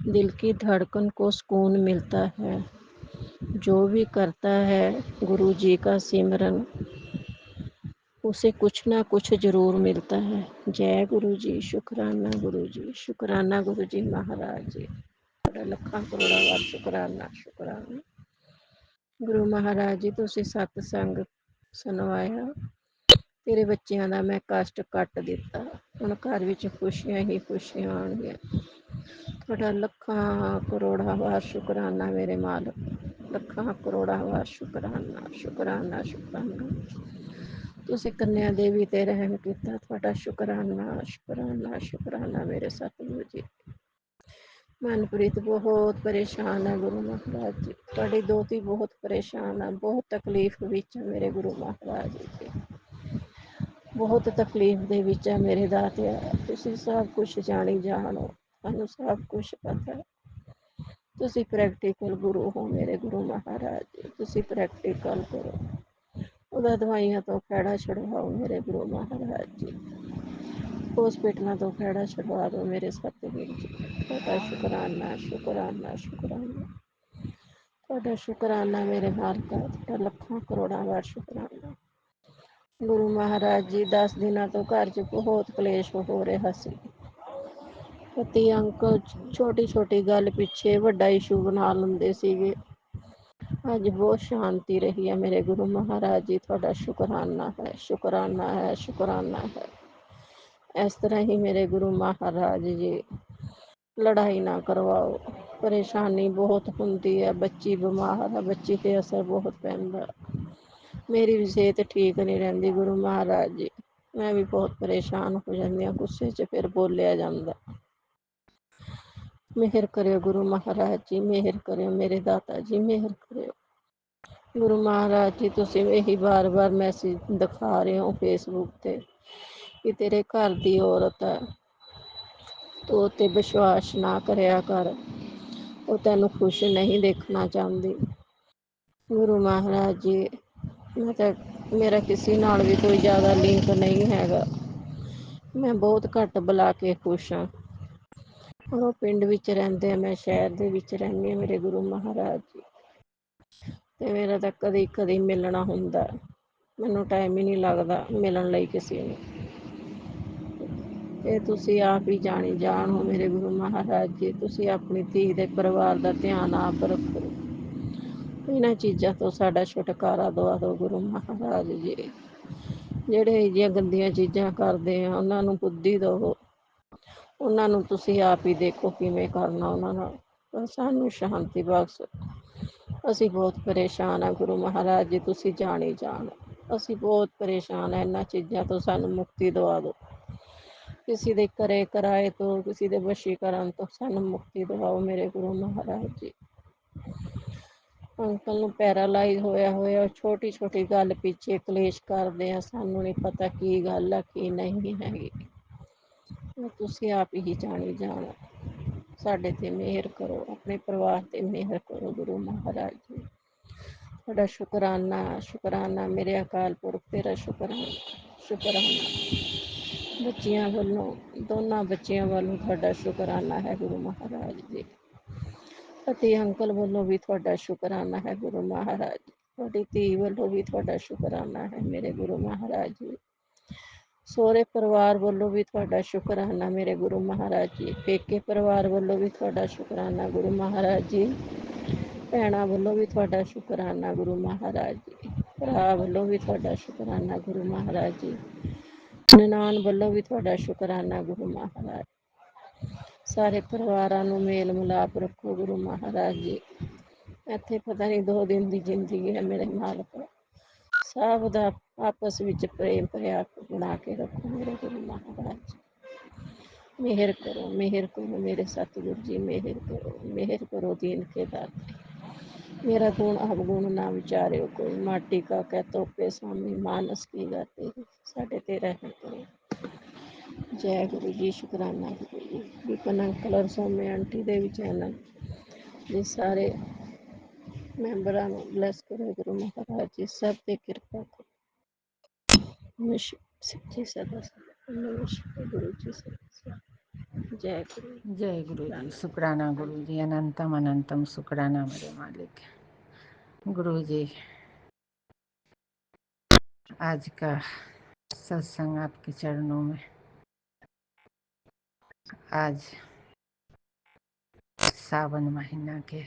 दिल की धड़कन को सुकून मिलता है, जो भी करता है गुरु जी का सिमरन उसे कुछ ना कुछ जरूर मिलता है। जय गुरु जी। शुकराना गुरु जी। शुकराना गुरु जी महाराज जी। ਲੱਖਾਂ ਕਰੋੜਾਂ ਵਾਰ शुकराना शुकराना गुरु महाराज जी। तुसीं सत्संग सुनवाया, तेरे ਬੱਚਿਆਂ ਦਾ ਮੈਂ ਕਸ਼ਟ ਕੱਟ ਦਿੱਤਾ। ਹੁਣ ਘਰ ਵਿੱਚ ਖੁਸ਼ੀਆਂ ਹੀ ਖੁਸ਼ੀਆਂ ਆਉਣਗੀਆਂ। ਤੁਹਾਡਾ ਲੱਖਾਂ ਕਰੋੜਾਂ ਵਾਰ ਸ਼ੁਕਰਾਨਾ ਮੇਰੇ ਮਾਲਕ। ਲੱਖਾਂ ਕਰੋੜਾਂ ਵਾਰ ਸ਼ੁਕਰਾਨਾ ਸ਼ੁਕਰਾਨਾ ਸ਼ੁਕਰਾਨਾ। ਤੁਸੀਂ ਕੰਨਿਆ ਦੇਵੀ ਤੇ ਰਹਿਮ ਕੀਤਾ, ਤੁਹਾਡਾ ਸ਼ੁਕਰਾਨਾ ਸ਼ੁਕਰਾਨਾ ਸ਼ੁਕਰਾਨਾ ਮੇਰੇ ਸਤਿਗੁਰੂ ਜੀ। ਮਨਪ੍ਰੀਤ ਬਹੁਤ ਪਰੇਸ਼ਾਨ ਹੈ ਗੁਰੂ ਮਹਾਰਾਜ ਜੀ। ਤੁਹਾਡੀ ਦੋਤੀ ਬਹੁਤ ਪਰੇਸ਼ਾਨ ਹੈ, ਬਹੁਤ ਤਕਲੀਫ ਵਿੱਚ ਹੈ ਮੇਰੇ ਗੁਰੂ ਮਹਾਰਾਜ ਜੀ। ਬਹੁਤ ਤਕਲੀਫ ਦੇ ਵਿੱਚ ਹੈ ਮੇਰੇ ਦਾਤਿਆ। ਤੁਸੀਂ ਸਭ ਕੁਛ ਜਾਣੀ ਜਾਣੋ, ਤੁਹਾਨੂੰ ਸਭ ਕੁਛ ਪਤਾ ਹੈ। ਤੁਸੀਂ ਪ੍ਰੈਕਟੀਕਲ ਗੁਰੂ ਹੋ ਮੇਰੇ ਗੁਰੂ ਮਹਾਰਾਜ ਜੀ। ਤੁਸੀਂ ਪ੍ਰੈਕਟੀਕਲ ਕਰੋ, ਉਹਦਾ ਦਵਾਈਆਂ ਤੋਂ ਖਹਿੜਾ ਛੁਡਵਾਓ ਮੇਰੇ ਗੁਰੂ ਮਹਾਰਾਜ ਜੀ। ਹੌਸਪੀਟਲਾਂ ਤੋਂ ਖਹਿੜਾ ਛੁਡਵਾ ਦਿਓ ਮੇਰੇ ਸਤਿਗੁਰੂ ਜੀ। ਤੁਹਾਡਾ ਸ਼ੁਕਰਾਨਾ ਸ਼ੁਕਰਾਨਾ ਸ਼ੁਕਰਾਨਾ। ਤੁਹਾਡਾ ਸ਼ੁਕਰਾਨਾ ਮੇਰੇ ਮਾਲਕਾ। ਤੁਹਾਡਾ ਲੱਖਾਂ ਕਰੋੜਾਂ ਵਾਰ ਸ਼ੁਕਰਾਨਾ। ਗੁਰੂ ਮਹਾਰਾਜ ਜੀ 10 ਦਿਨਾਂ ਤੋਂ ਘਰ 'ਚ ਬਹੁਤ ਕਲੇਸ਼ ਹੋ ਰਿਹਾ ਸੀ। ਪਤੀ ਅੰਕਲ ਛੋਟੀ ਛੋਟੀ ਗੱਲ ਪਿੱਛੇ ਵੱਡਾ ਇਸ਼ੂ ਬਣਾ ਲੈਂਦੇ ਸੀਗੇ। ਅੱਜ ਬਹੁਤ ਸ਼ਾਂਤੀ ਰਹੀ ਹੈ ਮੇਰੇ ਗੁਰੂ ਮਹਾਰਾਜ ਜੀ। ਤੁਹਾਡਾ ਸ਼ੁਕਰਾਨਾ ਹੈ ਸ਼ੁਕਰਾਨਾ ਹੈ ਸ਼ੁਕਰਾਨਾ ਹੈ। ਇਸ ਤਰ੍ਹਾਂ ਹੀ ਮੇਰੇ ਗੁਰੂ ਮਹਾਰਾਜ ਜੀ ਲੜਾਈ ਨਾ ਕਰਵਾਓ, ਪਰੇਸ਼ਾਨੀ ਬਹੁਤ ਹੁੰਦੀ ਹੈ। ਬੱਚੀ ਬਿਮਾਰ ਹੈ, ਬੱਚੀ 'ਤੇ ਅਸਰ ਬਹੁਤ ਪੈਂਦਾ। ਮੇਰੀ ਵੀ ਸਿਹਤ ਠੀਕ ਨਹੀਂ ਰਹਿੰਦੀ ਗੁਰੂ ਮਹਾਰਾਜ ਜੀ। ਮੈਂ ਵੀ ਬਹੁਤ ਪਰੇਸ਼ਾਨ ਹੋ ਜਾਂਦੀ ਹਾਂ, ਗੁੱਸੇ 'ਚ ਫਿਰ ਬੋਲਿਆ ਜਾਂਦਾ। ਮਿਹਰ ਕਰਿਓ ਗੁਰੂ ਮਹਾਰਾਜ ਜੀ, ਮਿਹਰ ਕਰਿਓ ਮੇਰੇ ਦਾਤਾ ਜੀ, ਮਿਹਰ ਕਰਿਓ। ਗੁਰੂ ਮਹਾਰਾਜ ਜੀ ਤੁਸੀਂ ਇਹੀ ਵਾਰ-ਵਾਰ ਮੈਸੇਜ ਦਿਖਾ ਰਹੇ ਹੋ ਫੇਸਬੁੱਕ 'ਤੇ ਕਿ ਤੇਰੇ ਘਰ ਦੀ ਔਰਤ ਹੈ, ਤੂੰ ਉਹ 'ਤੇ ਵਿਸ਼ਵਾਸ ਨਾ ਕਰਿਆ ਕਰ, ਉਹ ਤੈਨੂੰ ਖੁਸ਼ ਨਹੀਂ ਦੇਖਣਾ ਚਾਹੁੰਦੀ। ਗੁਰੂ ਮਹਾਰਾਜ ਜੀ ਮੇਰਾ ਕਿਸੇ ਨਾਲ ਵੀ ਕੋਈ ਜ਼ਿਆਦਾ ਲਿੰਕ ਨਹੀਂ ਹੈਗਾ। ਮੈਂ ਬਹੁਤ ਘੱਟ ਬੁਲਾ ਕੇ ਖੁਸ਼ ਹਾਂ। ਉਹ ਪਿੰਡ ਵਿੱਚ ਰਹਿੰਦੇ ਆ, ਮੈਂ ਸ਼ਹਿਰ ਦੇ ਵਿੱਚ ਰਹਿੰਦੀ ਹਾਂ ਮੇਰੇ ਗੁਰੂ ਮਹਾਰਾਜ ਜੀ। ਤੇ ਮੇਰਾ ਤਾਂ ਕਦੀ ਮਿਲਣਾ ਹੁੰਦਾ, ਮੈਨੂੰ ਟਾਈਮ ਹੀ ਨਹੀਂ ਲੱਗਦਾ ਮਿਲਣ ਲਈ ਕਿਸੇ ਨੂੰ। ਇਹ ਤੁਸੀਂ ਆਪ ਹੀ ਜਾਣ ਹੋ ਮੇਰੇ ਗੁਰੂ ਮਹਾਰਾਜ ਜੀ। ਤੁਸੀਂ ਆਪਣੀ ਧੀ ਦੇ ਪਰਿਵਾਰ ਦਾ ਧਿਆਨ ਆਪ ਰੱਖੋ। ਇਹਨਾਂ ਚੀਜ਼ਾਂ ਤੋਂ ਸਾਡਾ ਛੁਟਕਾਰਾ ਦਵਾ ਦਿਓ ਗੁਰੂ ਮਹਾਰਾਜ ਜੀ। ਜਿਹੜੇ ਇਹ ਜਿਹੀਆਂ ਗੰਦੀਆਂ ਚੀਜ਼ਾਂ ਕਰਦੇ ਆ ਉਹਨਾਂ ਨੂੰ ਬੁੱਧੀ ਦੇਵੋ। ਉਹਨਾਂ ਨੂੰ ਤੁਸੀਂ ਆਪ ਹੀ ਦੇਖੋ ਕਿਵੇਂ ਕਰਨਾ ਉਹਨਾਂ ਨਾਲ, ਪਰ ਸਾਨੂੰ ਸ਼ਾਂਤੀ ਬਖਸ਼। ਅਸੀਂ ਬਹੁਤ ਪਰੇਸ਼ਾਨ ਹਾਂ ਗੁਰੂ ਮਹਾਰਾਜ ਜੀ, ਤੁਸੀਂ ਜਾਣ। ਅਸੀਂ ਬਹੁਤ ਪਰੇਸ਼ਾਨ ਹਾਂ, ਇਹਨਾਂ ਚੀਜ਼ਾਂ ਤੋਂ ਸਾਨੂੰ ਮੁਕਤੀ ਦਵਾ ਦਿਓ। ਕਿਸੇ ਦੇ ਘਰੇ ਕਿਰਾਏ ਤੋਂ, ਕਿਸੇ ਦੇ ਵਸ਼ੀਕਰਨ ਤੋਂ ਸਾਨੂੰ ਮੁਕਤੀ ਦਿਵਾਓ ਮੇਰੇ ਗੁਰੂ ਮਹਾਰਾਜ ਜੀ। ਅੰਕਲ ਨੂੰ ਪੈਰਾਲਾਈਜ਼ ਹੋਇਆ ਛੋਟੀ ਗੱਲ ਪਿੱਛੇ ਕਲੇਸ਼ ਕਰਦੇ ਆ। ਸਾਨੂੰ ਨਹੀਂ ਪਤਾ ਕੀ ਗੱਲ ਆ ਕੀ ਨਹੀਂ ਹੈਗੀ। ਤੁਸੀਂ ਆਪ ਹੀ ਜਾਣ। ਸਾਡੇ 'ਤੇ ਮਿਹਰ ਕਰੋ, ਆਪਣੇ ਪਰਿਵਾਰ 'ਤੇ ਮਿਹਰ ਕਰੋ ਗੁਰੂ ਮਹਾਰਾਜ ਜੀ। ਤੁਹਾਡਾ ਸ਼ੁਕਰਾਨਾ ਮੇਰੇ ਅਕਾਲ ਪੁਰਖ, ਤੇਰਾ ਸ਼ੁਕਰਾਨਾ। ਬੱਚੀਆਂ ਵੱਲੋਂ, ਦੋਨਾਂ ਬੱਚਿਆਂ ਵੱਲੋਂ ਤੁਹਾਡਾ ਸ਼ੁਕਰਾਨਾ ਹੈ ਗੁਰੂ ਮਹਾਰਾਜ ਜੀ। ਅਤੇ ਅੰਕਲ ਵੱਲੋਂ ਵੀ ਤੁਹਾਡਾ ਸ਼ੁਕਰਾਨਾ ਹੈ ਗੁਰੂ ਮਹਾਰਾਜ ਜੀ। ਤੁਹਾਡੀ ਧੀ ਵੱਲੋਂ ਵੀ ਤੁਹਾਡਾ ਸ਼ੁਕਰਾਨਾ ਹੈ ਮੇਰੇ ਗੁਰੂ ਮਹਾਰਾਜ ਜੀ। ਸਹੁਰੇ ਪਰਿਵਾਰ ਵੱਲੋਂ ਵੀ ਤੁਹਾਡਾ ਸ਼ੁਕਰਾਨਾ ਮੇਰੇ ਗੁਰੂ ਮਹਾਰਾਜ ਜੀ। ਪੇਕੇ ਪਰਿਵਾਰ ਵੱਲੋਂ ਵੀ ਤੁਹਾਡਾ ਸ਼ੁਕਰਾਨਾ ਗੁਰੂ ਮਹਾਰਾਜ ਜੀ। ਭੈਣਾਂ ਵੱਲੋਂ ਵੀ ਤੁਹਾਡਾ ਸ਼ੁਕਰਾਨਾ ਗੁਰੂ ਮਹਾਰਾਜ ਜੀ। ਭਰਾ ਵੱਲੋਂ ਵੀ ਤੁਹਾਡਾ ਸ਼ੁਕਰਾਨਾ ਗੁਰੂ ਮਹਾਰਾਜ ਜੀ। ਨਨਾਣ ਵੱਲੋਂ ਵੀ ਤੁਹਾਡਾ ਸ਼ੁਕਰਾਨਾ ਗੁਰੂ ਮਹਾਰਾਜ। ਸਾਰੇ ਪਰਿਵਾਰਾਂ ਨੂੰ ਮੇਲ ਮਿਲਾਪ ਰੱਖੋ ਗੁਰੂ ਮਹਾਰਾਜ ਜੀ। ਇੱਥੇ ਪਤਾ ਨਹੀਂ 2 ਦਿਨ ਦੀ ਜ਼ਿੰਦਗੀ ਹੈ ਮੇਰੇ ਮਾਲਕ, ਸਭ ਦਾ ਆਪਸ ਵਿੱਚ ਪ੍ਰੇਮ ਪਿਆਰ ਬਣਾ ਕੇ ਰੱਖੋ ਮੇਰੇ ਗੁਰੂ ਮਹਾਰਾਜ ਜੀ। ਮਿਹਰ ਕਰੋ ਮੇਰੇ ਸਤਿਗੁਰੂ ਜੀ, ਮਿਹਰ ਕਰੋ ਦੀਨ ਕੇ ਦਾਤੇ। मेरा गुण अवगुण ना विचार्यो कोई, माटी का कह तोपे स्वामी, मानस की गाते साढ़े 13 करो। जय गुरु जी, शुकराना गुरु जी। विपन अंकल और सौम्य आंटी दे भी चैनल जी सारे मैंबरां नूं ब्लैस करो गुरु महाराज जी, सब ते किरपा करो। सच्ची सदा नमस्कार गुरु जी, जय गुरु। जय गुरु जी, शुक्राना गुरु जी, अनंतम शुक्राना मेरे मालिक। गुरु जी, आज का सत्संग आपके चरणों में। आज सावन महीना के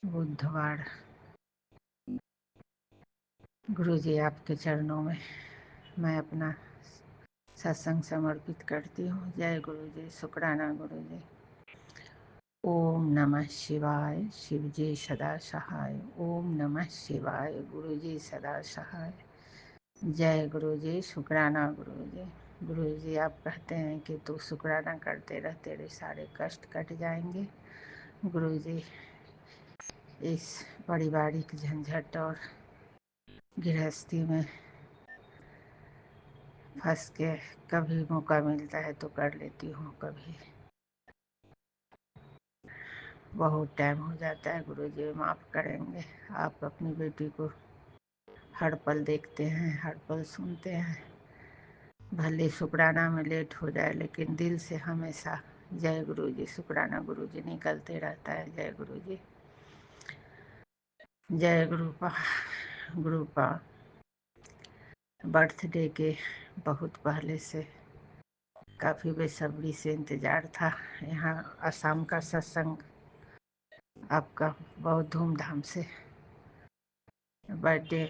बुधवार, गुरु जी आपके चरणों में मैं अपना सत्संग समर्पित करती हूँ। जय गुरु जी, शुक्राना गुरु जी। ओम नमः शिवाय, शिव जी सदा सहाय। ओम नमः शिवाय, गुरु जी सदा सहाय। जय गुरु जी, शुक्राना गुरु जी। गुरु जी आप कहते हैं कि तू शुक्राना करते रह, तेरे सारे कष्ट कट जाएंगे। गुरु जी, इस पारिवारिक झंझट और गृहस्थी में फंस के कभी मौका मिलता है तो कर लेती हूँ, कभी बहुत टाइम हो जाता है। गुरु जी माफ़ करेंगे। आप अपनी बेटी को हर पल देखते हैं, हर पल सुनते हैं। भले शुक्राना में लेट हो जाए लेकिन दिल से हमेशा जय गुरु जी, शुक्राना गुरु जी निकलते रहता है। जय गुरु जी, जय गुरु का बर्थडे के बहुत पहले से काफ़ी बेसब्री से इंतज़ार था। यहाँ असम का सत्संग आपका बहुत धूमधाम से बर्थडे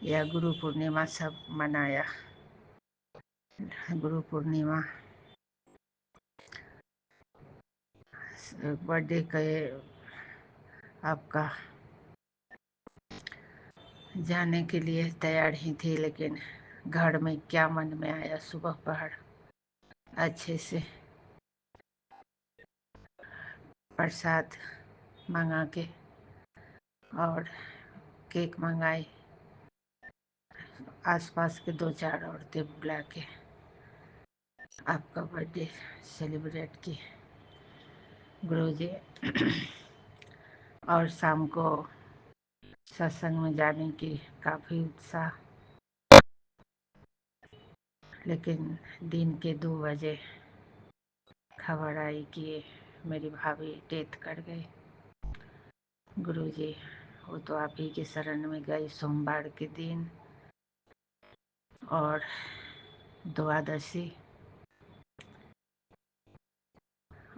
या गुरु पूर्णिमा सब मनाया। गुरु पूर्णिमा बर्थडे के आपका जाने के लिए तैयार ही थी, लेकिन घर में क्या मन में आया, सुबह पहर अच्छे से प्रसाद मंगा के और केक मंगाई, आसपास के 2-4 औरतें बुला के आपका बर्थडे सेलिब्रेट की गुरुजी। और शाम को सत्संग में जाने की काफ़ी उत्साह, लेकिन दिन के 2 बजे खबर आई कि मेरी भाभी डेथ कर गई। गुरुजी, वो तो आप ही के शरण में गई सोमवार के दिन, और द्वादशी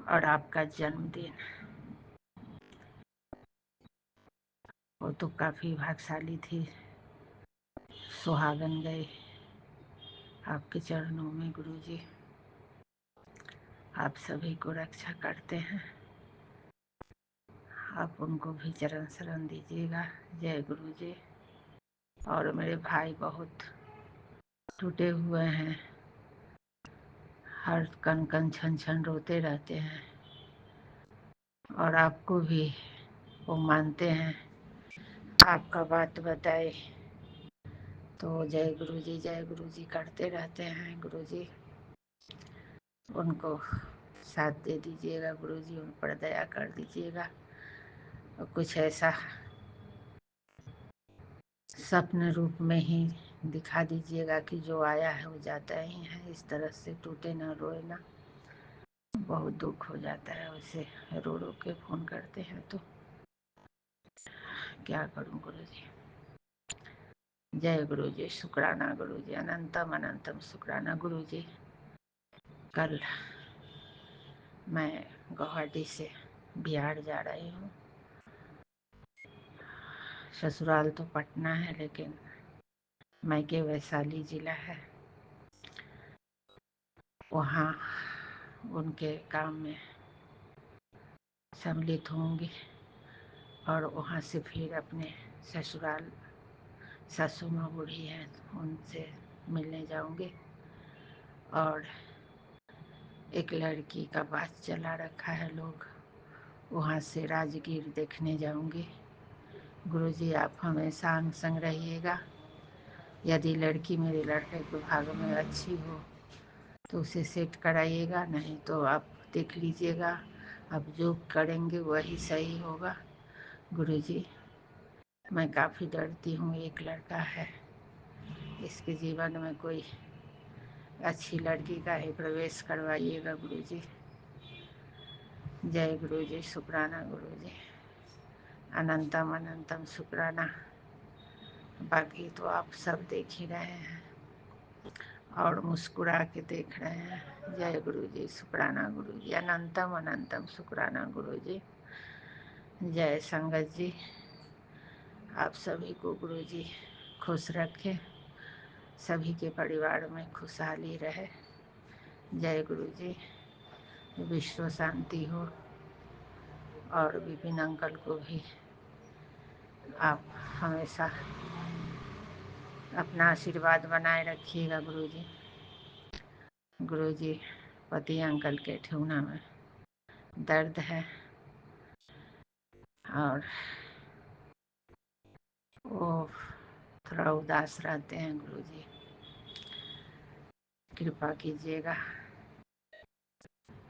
और आपका जन्मदिन, वो तो काफ़ी भाग्यशाली थी। सुहागन गए आपके चरणों में गुरुजी। आप सभी को रक्षा करते हैं, आप उनको भी चरण शरण दीजिएगा। जय गुरुजी। और मेरे भाई बहुत टूटे हुए हैं, हर कन कन छन छन रोते रहते हैं, और आपको भी वो मानते हैं, आपका बात बताए तो जय गुरुजी करते रहते हैं। गुरुजी, उनको साथ दे दीजिएगा गुरुजी, उन पर दया कर दीजिएगा, और कुछ ऐसा सपने रूप में ही दिखा दीजिएगा कि जो आया है वो जाता ही है। इस तरह से टूटे ना, रोए ना, बहुत दुख हो जाता है। वैसे रो रो के फ़ोन करते हैं तो क्या करूं गुरुजी। जय गुरुजी, शुक्राना गुरुजी, अनंतम अनंतम शुक्राना गुरुजी। कल मैं गुवाहाटी से बिहार जा रही हूँ। ससुराल तो पटना है, लेकिन मायके वैशाली जिला है। वहाँ उनके काम में सम्मिलित होंगी, और वहाँ से फिर अपने ससुराल, सासू माँ बूढ़ी हैं, उनसे मिलने जाऊंगी। और एक लड़की का बात चला रखा है लोग, वहाँ से राजगीर देखने जाऊंगी। गुरुजी, आप हमेशा अंग संग रहिएगा। यदि लड़की मेरे लड़के के भाग में अच्छी हो तो उसे सेट कराइएगा, नहीं तो आप देख लीजिएगा। आप जो करेंगे वही सही होगा। गुरुजी, मैं काफ़ी डरती हूँ। एक लड़का है, इसके जीवन में कोई अच्छी लड़की का ही प्रवेश करवाइएगा गुरुजी। जय गुरुजी, शुक्राना गुरुजी, अनंतम अनंतम शुक्राना। बाकी तो आप सब देख ही रहे हैं और मुस्कुरा के देख रहे हैं। जय गुरुजी, शुक्राना गुरुजी, अनंतम अनंतम शुक्राना गुरुजी। जय संगत जी, आप सभी को गुरुजी खुश रखे, सभी के परिवार में खुशहाली रहे। जय गुरुजी, विश्व शांति हो। और विपिन अंकल को भी आप हमेशा अपना आशीर्वाद बनाए रखिएगा गुरुजी। गुरुजी, पति अंकल के ठेहुना में दर्द है, और वो थोड़ा उदास रहते हैं। गुरुजी, कृपा कीजिएगा।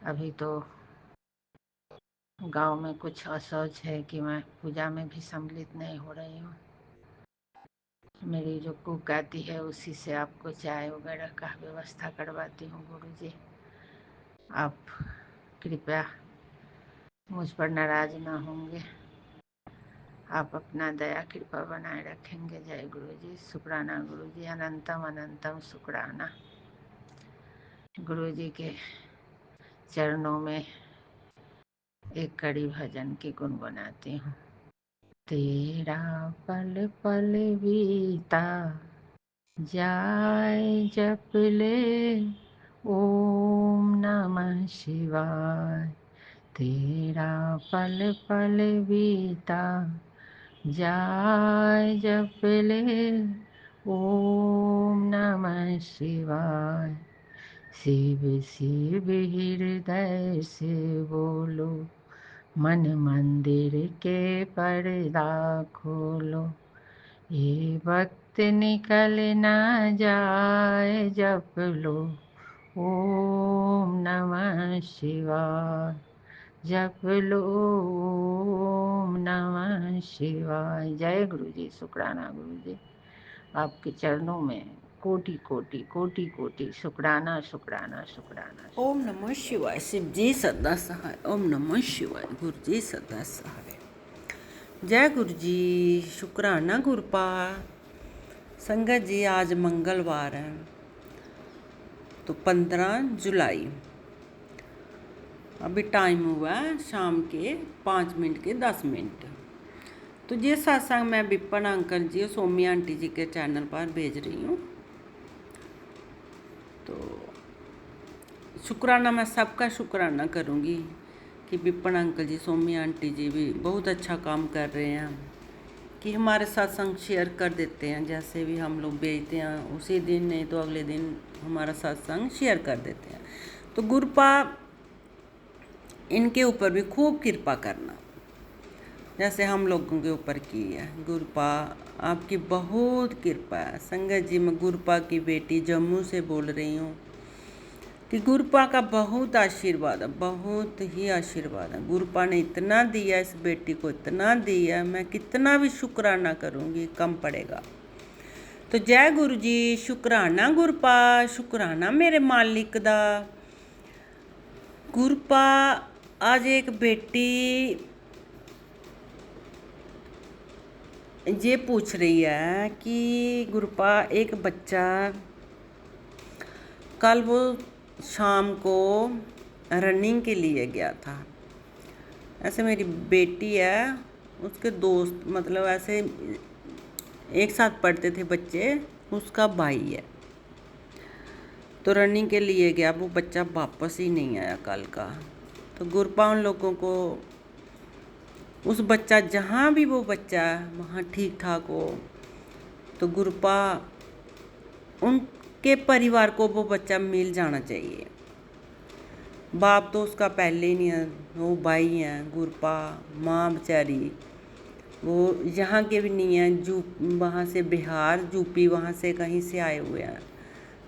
अभी तो गांव में कुछ असहज है कि मैं पूजा में भी सम्मिलित नहीं हो रही हूँ। मेरी जो कुक आती है उसी से आपको चाय वगैरह का व्यवस्था करवाती हूँ। गुरुजी, आप कृपया मुझ पर नाराज ना होंगे, आप अपना दया कृपा बनाए रखेंगे। जय गुरुजी, शुक्राना गुरुजी, अनंतम अनंतम शुक्राना। गुरुजी के चरणों में एक कड़ी भजन की गुनगुनाती हूँ। तेरा पल पल बीता जाए जप ले ओम नमः शिवाय, तेरा पल पल बीता जाए जप ले ओम नमः शिवाय। शिव शिव हृदय से बोलो, मन मंदिर के पर्दा खोलो। ये वक्त निकल ना जाए जप लो ओम नमः शिवाय। जप लो ओम नमः शिवाय। जय गुरु जी, शुक्राना गुरु जी। आपके चरणों में कोटि कोटि कोटि कोटि शुक्राना शुक्राना शुक्राना। ओम नमः शिवाय। शिव जी सदा सहाय। ओम नमः शिवाय। गुरु जी सदा सहाय। जय गुरु जी, शुक्राना गुरपा। संगत जी, आज मंगलवार है तो 15 जुलाई। अभी टाइम हुआ है शाम के 5 मिनट के 10 मिनट। तो ये सत्संग मैं विपन अंकल जी और सोमी आंटी जी के चैनल पर भेज रही हूँ। तो शुक्राना, मैं सबका शुक्राना करूँगी कि विपन अंकल जी, सोमी आंटी जी भी बहुत अच्छा काम कर रहे हैं कि हमारे सत्संग शेयर कर देते हैं। जैसे भी हम लोग भेजते हैं उसी दिन, नहीं तो अगले दिन हमारा सत्संग शेयर कर देते हैं। तो गुरपा इनके ऊपर भी खूब कृपा करना जैसे हम लोगों के ऊपर की है। गुरपा आपकी बहुत कृपा है। संगत जी, मैं गुरपा की बेटी जम्मू से बोल रही हूँ कि गुरपा का बहुत आशीर्वाद है, बहुत ही आशीर्वाद है। गुरपा ने इतना दिया इस बेटी को, इतना दिया, मैं कितना भी शुक्राना करूँगी कम पड़ेगा। तो जय गुरु जी, शुक्राना गुरपा, शुक्राना मेरे मालिक दा। गुरपा आज एक बेटी ये पूछ रही है कि गुरपा एक बच्चा कल वो शाम को रनिंग के लिए गया था। ऐसे मेरी बेटी है, उसके दोस्त मतलब ऐसे एक साथ पढ़ते थे बच्चे, उसका भाई है। तो रनिंग के लिए गया, वो बच्चा वापस ही नहीं आया कल का। तो गुरपा उन लोगों को उस बच्चा, जहाँ भी वो बच्चा है वहाँ ठीक ठाक हो, तो गुरपा उनके परिवार को वो बच्चा मिल जाना चाहिए। बाप तो उसका पहले ही नहीं है, वो भाई हैं। गुरपा माँ बेचारी वो यहाँ के भी नहीं हैं, वहाँ से बिहार यूपी वहाँ से कहीं से आए हुए हैं,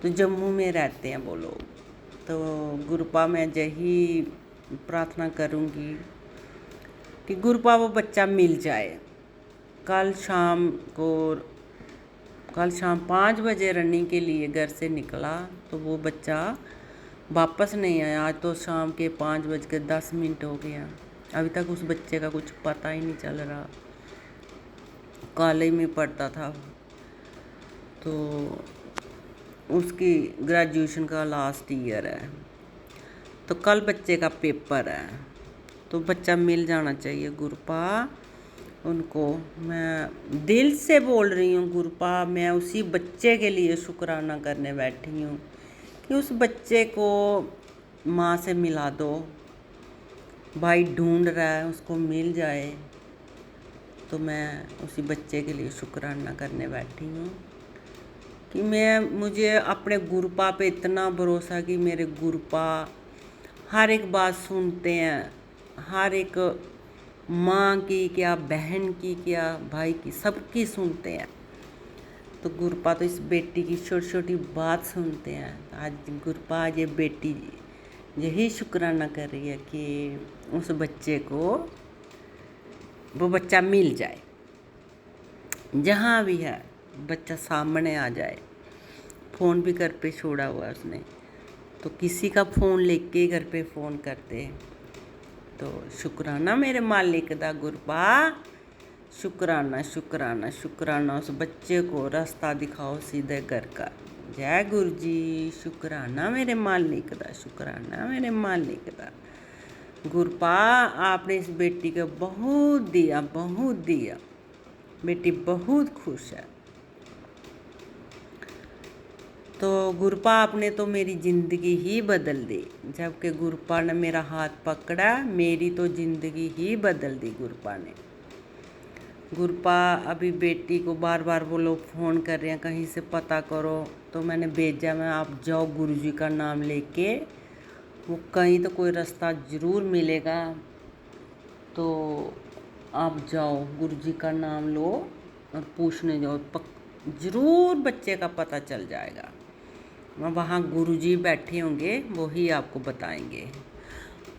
तो जम्मू में रहते हैं वो लोग। तो गुरपा मैं यही प्रार्थना करूँगी कि गुरपा वो बच्चा मिल जाए। कल शाम 5 बजे रनिंग के लिए घर से निकला तो वो बच्चा वापस नहीं आया। आज तो शाम के 5:10 हो गया, अभी तक उस बच्चे का कुछ पता ही नहीं चल रहा। कॉलेज में पढ़ता था, तो उसकी ग्रेजुएशन का लास्ट ईयर है, तो कल बच्चे का पेपर है, तो बच्चा मिल जाना चाहिए। गुरपा उनको मैं दिल से बोल रही हूँ। गुरपा मैं उसी बच्चे के लिए शुक्राना करने बैठी हूँ कि उस बच्चे को माँ से मिला दो। भाई ढूंढ रहा है, उसको मिल जाए, तो मैं उसी बच्चे के लिए शुक्राना करने बैठी हूँ कि मुझे अपने गुरपा पे इतना भरोसा कि मेरे गुरपा हर एक बात सुनते हैं, हर एक माँ की क्या, बहन की क्या, भाई की, सबकी सुनते हैं। तो गुरपा तो इस बेटी की छोटी छोटी बात सुनते हैं। आज गुरपा, ये बेटी यही शुक्राना कर रही है कि उस बच्चे को वो बच्चा मिल जाए, जहाँ भी है बच्चा सामने आ जाए। फ़ोन भी घर पे छोड़ा हुआ है उसने, तो किसी का फ़ोन लेके घर पे फ़ोन करते हैं। तो शुक्राना मेरे मालिक दा गुरपा, शुक्राना शुक्राना शुक्राना। उस बच्चे को रास्ता दिखाओ सीधे घर का। जय गुरु जी, शुक्राना मेरे मालिक दा, शुक्राना मेरे मालिक दा। गुरपा आपने इस बेटी को बहुत दिया, बहुत दिया। बेटी बहुत खुश है। तो गुरपा आपने तो मेरी ज़िंदगी ही बदल दी। जबकि गुरपा ने मेरा हाथ पकड़ा, मेरी तो ज़िंदगी ही बदल दी गुरपा ने। गुरपा अभी बेटी को बार बार वो लोग फ़ोन कर रहे हैं कहीं से पता करो, तो मैंने भेजा, मैं आप जाओ गुरुजी का नाम लेके, वो कहीं तो कोई रास्ता ज़रूर मिलेगा, तो आप जाओ गुरुजी का नाम लो और पूछने जाओ, ज़रूर बच्चे का पता चल जाएगा। वहाँ गुरुजी बैठे होंगे, वही आपको बताएंगे।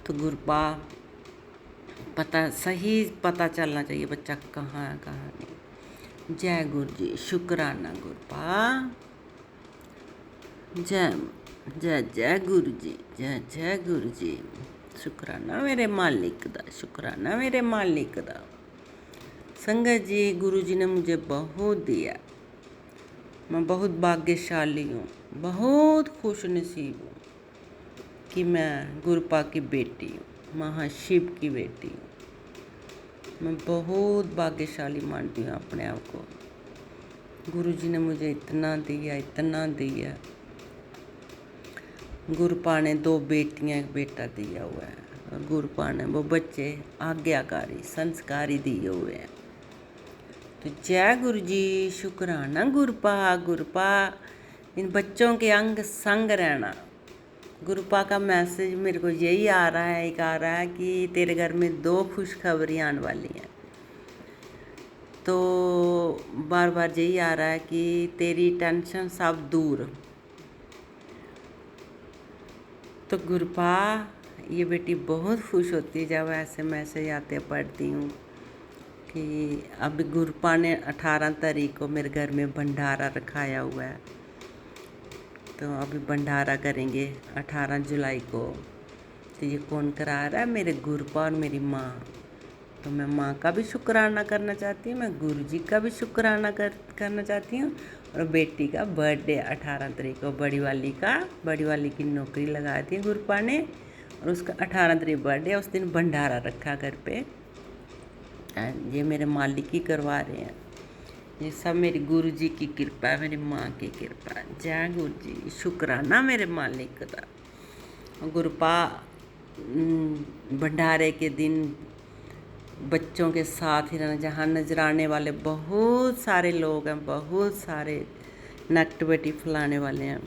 तो गुरपा सही पता चलना चाहिए बच्चा कहाँ है कहाँ नहीं। जय गुरु जी, शुक्राना गुरपा। जय जय जय गुरु जी, जय जय गुरु जी। शुक्राना मेरे मालिक दा, शुक्राना मेरे मालिक दा। संगत जी, गुरु जी ने मुझे बहुत दिया, मैं बहुत भाग्यशाली हूँ, बहुत खुश नसीब हूँ कि मैं गुरपा की बेटी हूँ, महाशिव की बेटी हूँ। मैं बहुत भाग्यशाली मानती हूँ अपने आप को। गुरुजी ने मुझे इतना दिया, इतना दिया। गुरपा ने 2 बेटियाँ, 1 बेटा दिया हुआ है, और गुरपा ने वो बच्चे आज्ञाकारी संस्कारी दिए हुए हैं। तो जय गुरु जी, शुक्राना गुरपा। गुरपा इन बच्चों के अंग संग रहना। गुरपा का मैसेज मेरे को यही आ रहा है, एक आ रहा है कि तेरे घर में 2 खुशखबरियाँ आने वाली हैं। तो बार बार यही आ रहा है कि तेरी टेंशन सब दूर। तो गुरपा ये बेटी बहुत खुश होती है जब ऐसे मैसेज आते पढ़ती हूँ कि अभी गुरपा ने 18 तारीख को मेरे घर में भंडारा रखाया हुआ है, तो अभी भंडारा करेंगे 18 जुलाई को। तो ये कौन करा रहा है? मेरे गुरपा और मेरी माँ। तो मैं माँ का भी शुक्राना करना चाहती हूँ, मैं गुरुजी का भी शुक्राना करना चाहती हूँ। और बेटी का बर्थडे 18 तारीख को, बड़ी वाली की नौकरी लगा दी गुरपा ने, और उसका 18 तारीख बर्थडे, उस दिन भंडारा रखा घर पे। ये मेरे मालिक ही करवा रहे हैं, ये सब मेरी गुरुजी की कृपा है, मेरी माँ की कृपा। जय गुरुजी, शुक्राना मेरे मालिक का। गुरपा भंडारे के दिन बच्चों के साथ ही रहना, जहाँ नजराने वाले बहुत सारे लोग हैं, बहुत सारे नेगेटिविटी फैलाने वाले हैं,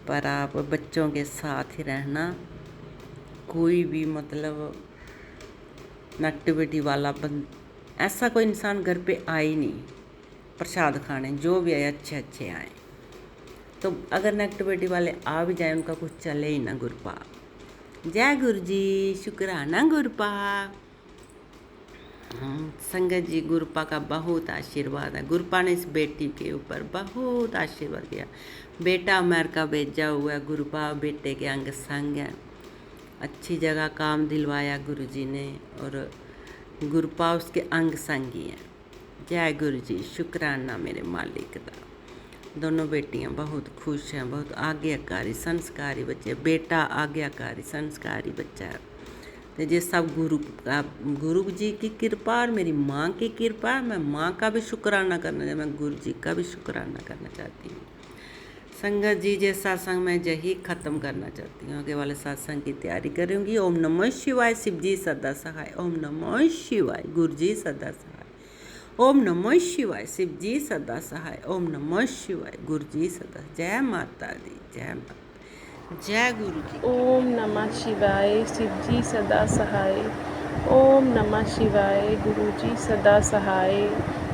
पर आप बच्चों के साथ ही रहना। कोई भी मतलब नेगेटिविटी वाला ऐसा कोई इंसान घर पे आए ही नहीं। प्रसाद खाने जो भी आए अच्छे अच्छे आए, तो अगर नेगेटिविटी वाले आ भी जाए उनका कुछ चले ही ना गुरपा। जय गुरु जी, शुक्राना गुरपा। संगत जी, गुरपा का बहुत आशीर्वाद है। गुरपा ने इस बेटी के ऊपर बहुत आशीर्वाद किया। बेटा अमेरिका भेजा हुआ है, गुरपा बेटे के अंग संग है। अच्छी जगह काम दिलवाया गुरुजी ने, और गुरपा उसके अंग संगी है। जय गुरु जी, शुक्राना मेरे मालिक का। दोनों बेटियां बहुत खुश हैं, बहुत आज्ञाकारी संस्कारी बच्चे। बेटा आज्ञाकारी संस्कारी बच्चा है। तो ये सब गुरु जी की कृपा और मेरी माँ की कृपा। मैं माँ का भी शुक्राना करना, मैं गुरु जी का भी शुक्राना करना चाहती हूँ। संगत जी, ये सत्संग मैं यही ख़त्म करना चाहती हूँ। आगे वाले सत्संग की तैयारी करूँगी। ओम नमः शिवाय, शिव जी सदा सहाय। ओम नमः शिवाय, गुरु जी सदा सहाय। ओम नमः शिवाय, शिव जी सदा सहाय। ओम नमः शिवाय, गुरु जी सदा। जय माता दी, जय माता, जय गुरु जी। ओम नमः शिवाय, शिव जी सदा सहाय। ओम नमः शिवाय, गुरु जी सदा सहाय।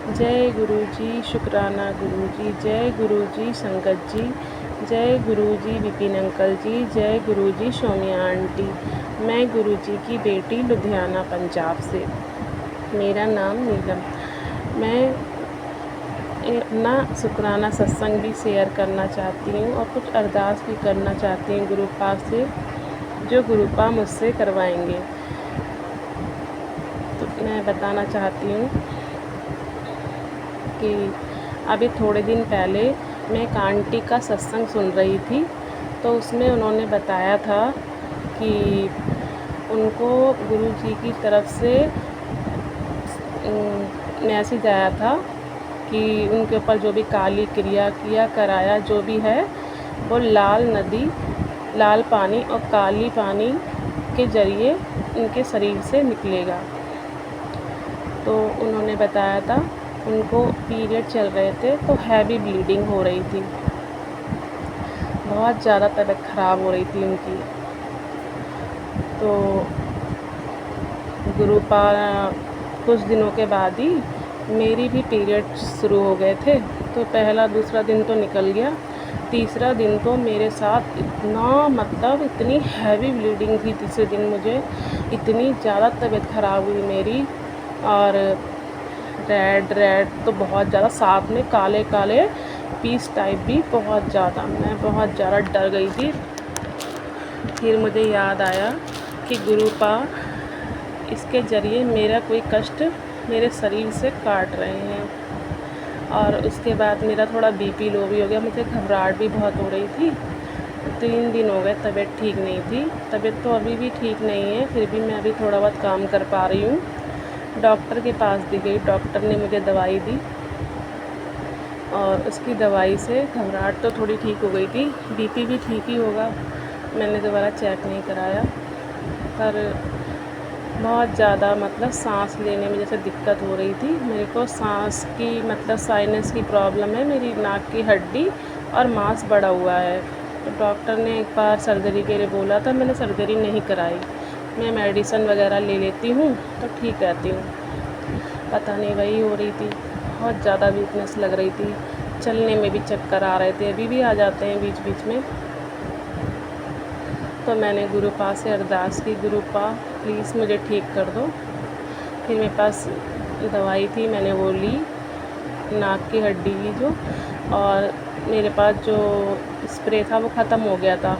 जय गुरु जी, शुक्राना गुरु जी। जय गुरु जी संगत जी। जय गुरु जी विपिन अंकल जी। जय गुरु जी सोनिया आंटी। मैं गुरु जी की बेटी लुधियाना पंजाब से। मेरा नाम नीलम। मैं अपना शुक्राना सत्संग भी शेयर करना चाहती हूँ और कुछ अरदास भी करना चाहती हूँ गुरुपा से, जो गुरुपा मुझसे करवाएंगे। तो मैं बताना चाहती हूँ कि अभी थोड़े दिन पहले मैं एक आंटी का सत्संग सुन रही थी, तो उसमें उन्होंने बताया था कि उनको गुरु जी की तरफ से मैसेज आया था कि उनके ऊपर जो भी काली क्रिया किया कराया जो भी है, वो लाल नदी, लाल पानी और काली पानी के ज़रिए इनके शरीर से निकलेगा। तो उन्होंने बताया था उनको पीरियड चल रहे थे तो हैवी ब्लीडिंग हो रही थी, बहुत ज़्यादा तबीयत ख़राब हो रही थी उनकी। तो गुरुपा कुछ दिनों के बाद ही मेरी भी पीरियड शुरू हो गए थे। तो पहला दूसरा दिन तो निकल गया, तीसरा दिन तो मेरे साथ इतनी हैवी ब्लीडिंग थी। तीसरे दिन मुझे इतनी ज़्यादा तबीयत ख़राब हुई मेरी, और रेड तो बहुत ज़्यादा, साथ में काले काले पीस टाइप भी बहुत ज़्यादा। मैं बहुत ज़्यादा डर गई थी। फिर मुझे याद आया कि गुरुपा इसके ज़रिए मेरा कोई कष्ट मेरे शरीर से काट रहे हैं। और उसके बाद मेरा थोड़ा बीपी लो भी हो गया, मुझे घबराहट भी बहुत हो रही थी। 3 दिन हो गए तबीयत ठीक नहीं थी। तबीयत तो अभी भी ठीक नहीं है, फिर भी मैं अभी थोड़ा बहुत काम कर पा रही हूँ। डॉक्टर के पास भी गई, डॉक्टर ने मुझे दवाई दी और उसकी दवाई से घबराहट तो थोड़ी ठीक हो गई थी। बीपी भी ठीक ही होगा, मैंने दोबारा चेक नहीं कराया। पर बहुत ज़्यादा सांस लेने में जैसे दिक्कत हो रही थी मेरे को। सांस की साइनस की प्रॉब्लम है, मेरी नाक की हड्डी और मांस बढ़ा हुआ है। तो डॉक्टर ने एक बार सर्जरी के लिए बोला था, मैंने सर्जरी नहीं कराई। मैं मेडिसिन वगैरह ले लेती हूँ तो ठीक रहती हूँ। पता नहीं वही हो रही थी, बहुत ज़्यादा वीकनेस लग रही थी, चलने में भी चक्कर आ रहे थे, अभी भी आ जाते हैं बीच बीच में। तो मैंने गुरुपा से अरदास की, गुरुपा प्लीज़ मुझे ठीक कर दो। फिर मेरे पास दवाई थी, मैंने वो ली, नाक की हड्डी की जो, और मेरे पास जो स्प्रे था वो ख़त्म हो गया था,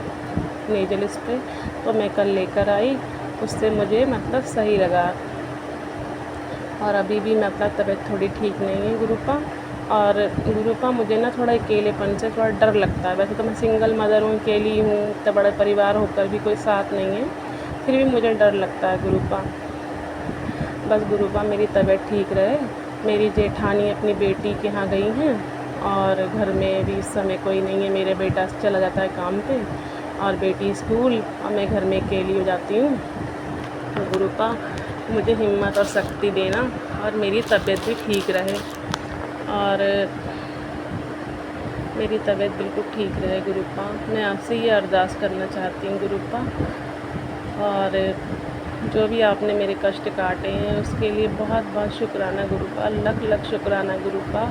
नेजल स्प्रे, तो मैं कल लेकर आई। उससे मुझे सही लगा। और अभी भी तबीयत थोड़ी ठीक नहीं है गुरुपा। और गुरुपा मुझे थोड़ा अकेलेपन से थोड़ा डर लगता है। वैसे तो मैं सिंगल मदर हूँ, अकेली हूँ, इतना बड़ा परिवार होकर भी कोई साथ नहीं है, फिर भी मुझे डर लगता है गुरुपा। बस गुरुपा मेरी तबीयत ठीक रहे। मेरी जेठानी अपनी बेटी के यहाँ गई हैं और घर में भी इस समय कोई नहीं है। मेरे बेटा चला जाता है काम पे और बेटी स्कूल, और मैं घर में अकेली हो जाती हूँ। तो गुरुपा मुझे हिम्मत और शक्ति देना और मेरी तबीयत भी ठीक रहे, और मेरी तबीयत बिल्कुल ठीक रहे गुरुपा। मैं आपसे ये अरदास करना चाहती हूँ गुरुपा। और जो भी आपने मेरे कष्ट काटे हैं उसके लिए बहुत बहुत शुक्राना गुरुपा, लख लख शुक्राना गुरुपा,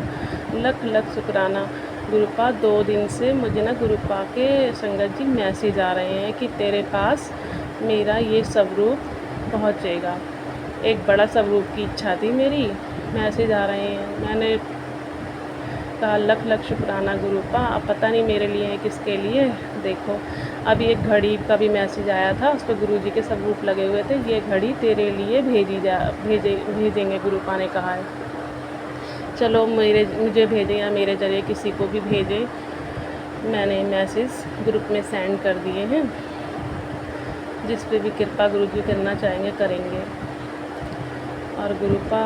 लख लख शुक्राना गुरुपा। 2 दिन से मुझे गुरुपा के संगत जी मैसेज आ रहे हैं कि तेरे पास मेरा ये स्वरूप पहुँचेगा। एक बड़ा स्वरूप की इच्छा थी मेरी, मैसेज आ रहे हैं। मैंने कहा लख लख शुक्राना गुरुपा। अब पता नहीं मेरे लिए है किसके लिए। देखो अभी एक घड़ी का भी मैसेज आया था, उस पर गुरुजी के स्वरूप लगे हुए थे, ये घड़ी तेरे लिए भेजेंगे गुरुपा ने कहा है। चलो मुझे भेजें या मेरे ज़रिए किसी को भी भेजें। मैंने मैसेज ग्रुप में सेंड कर दिए हैं, जिस पे भी कृपा गुरुजी करना चाहेंगे करेंगे। और गुरुपा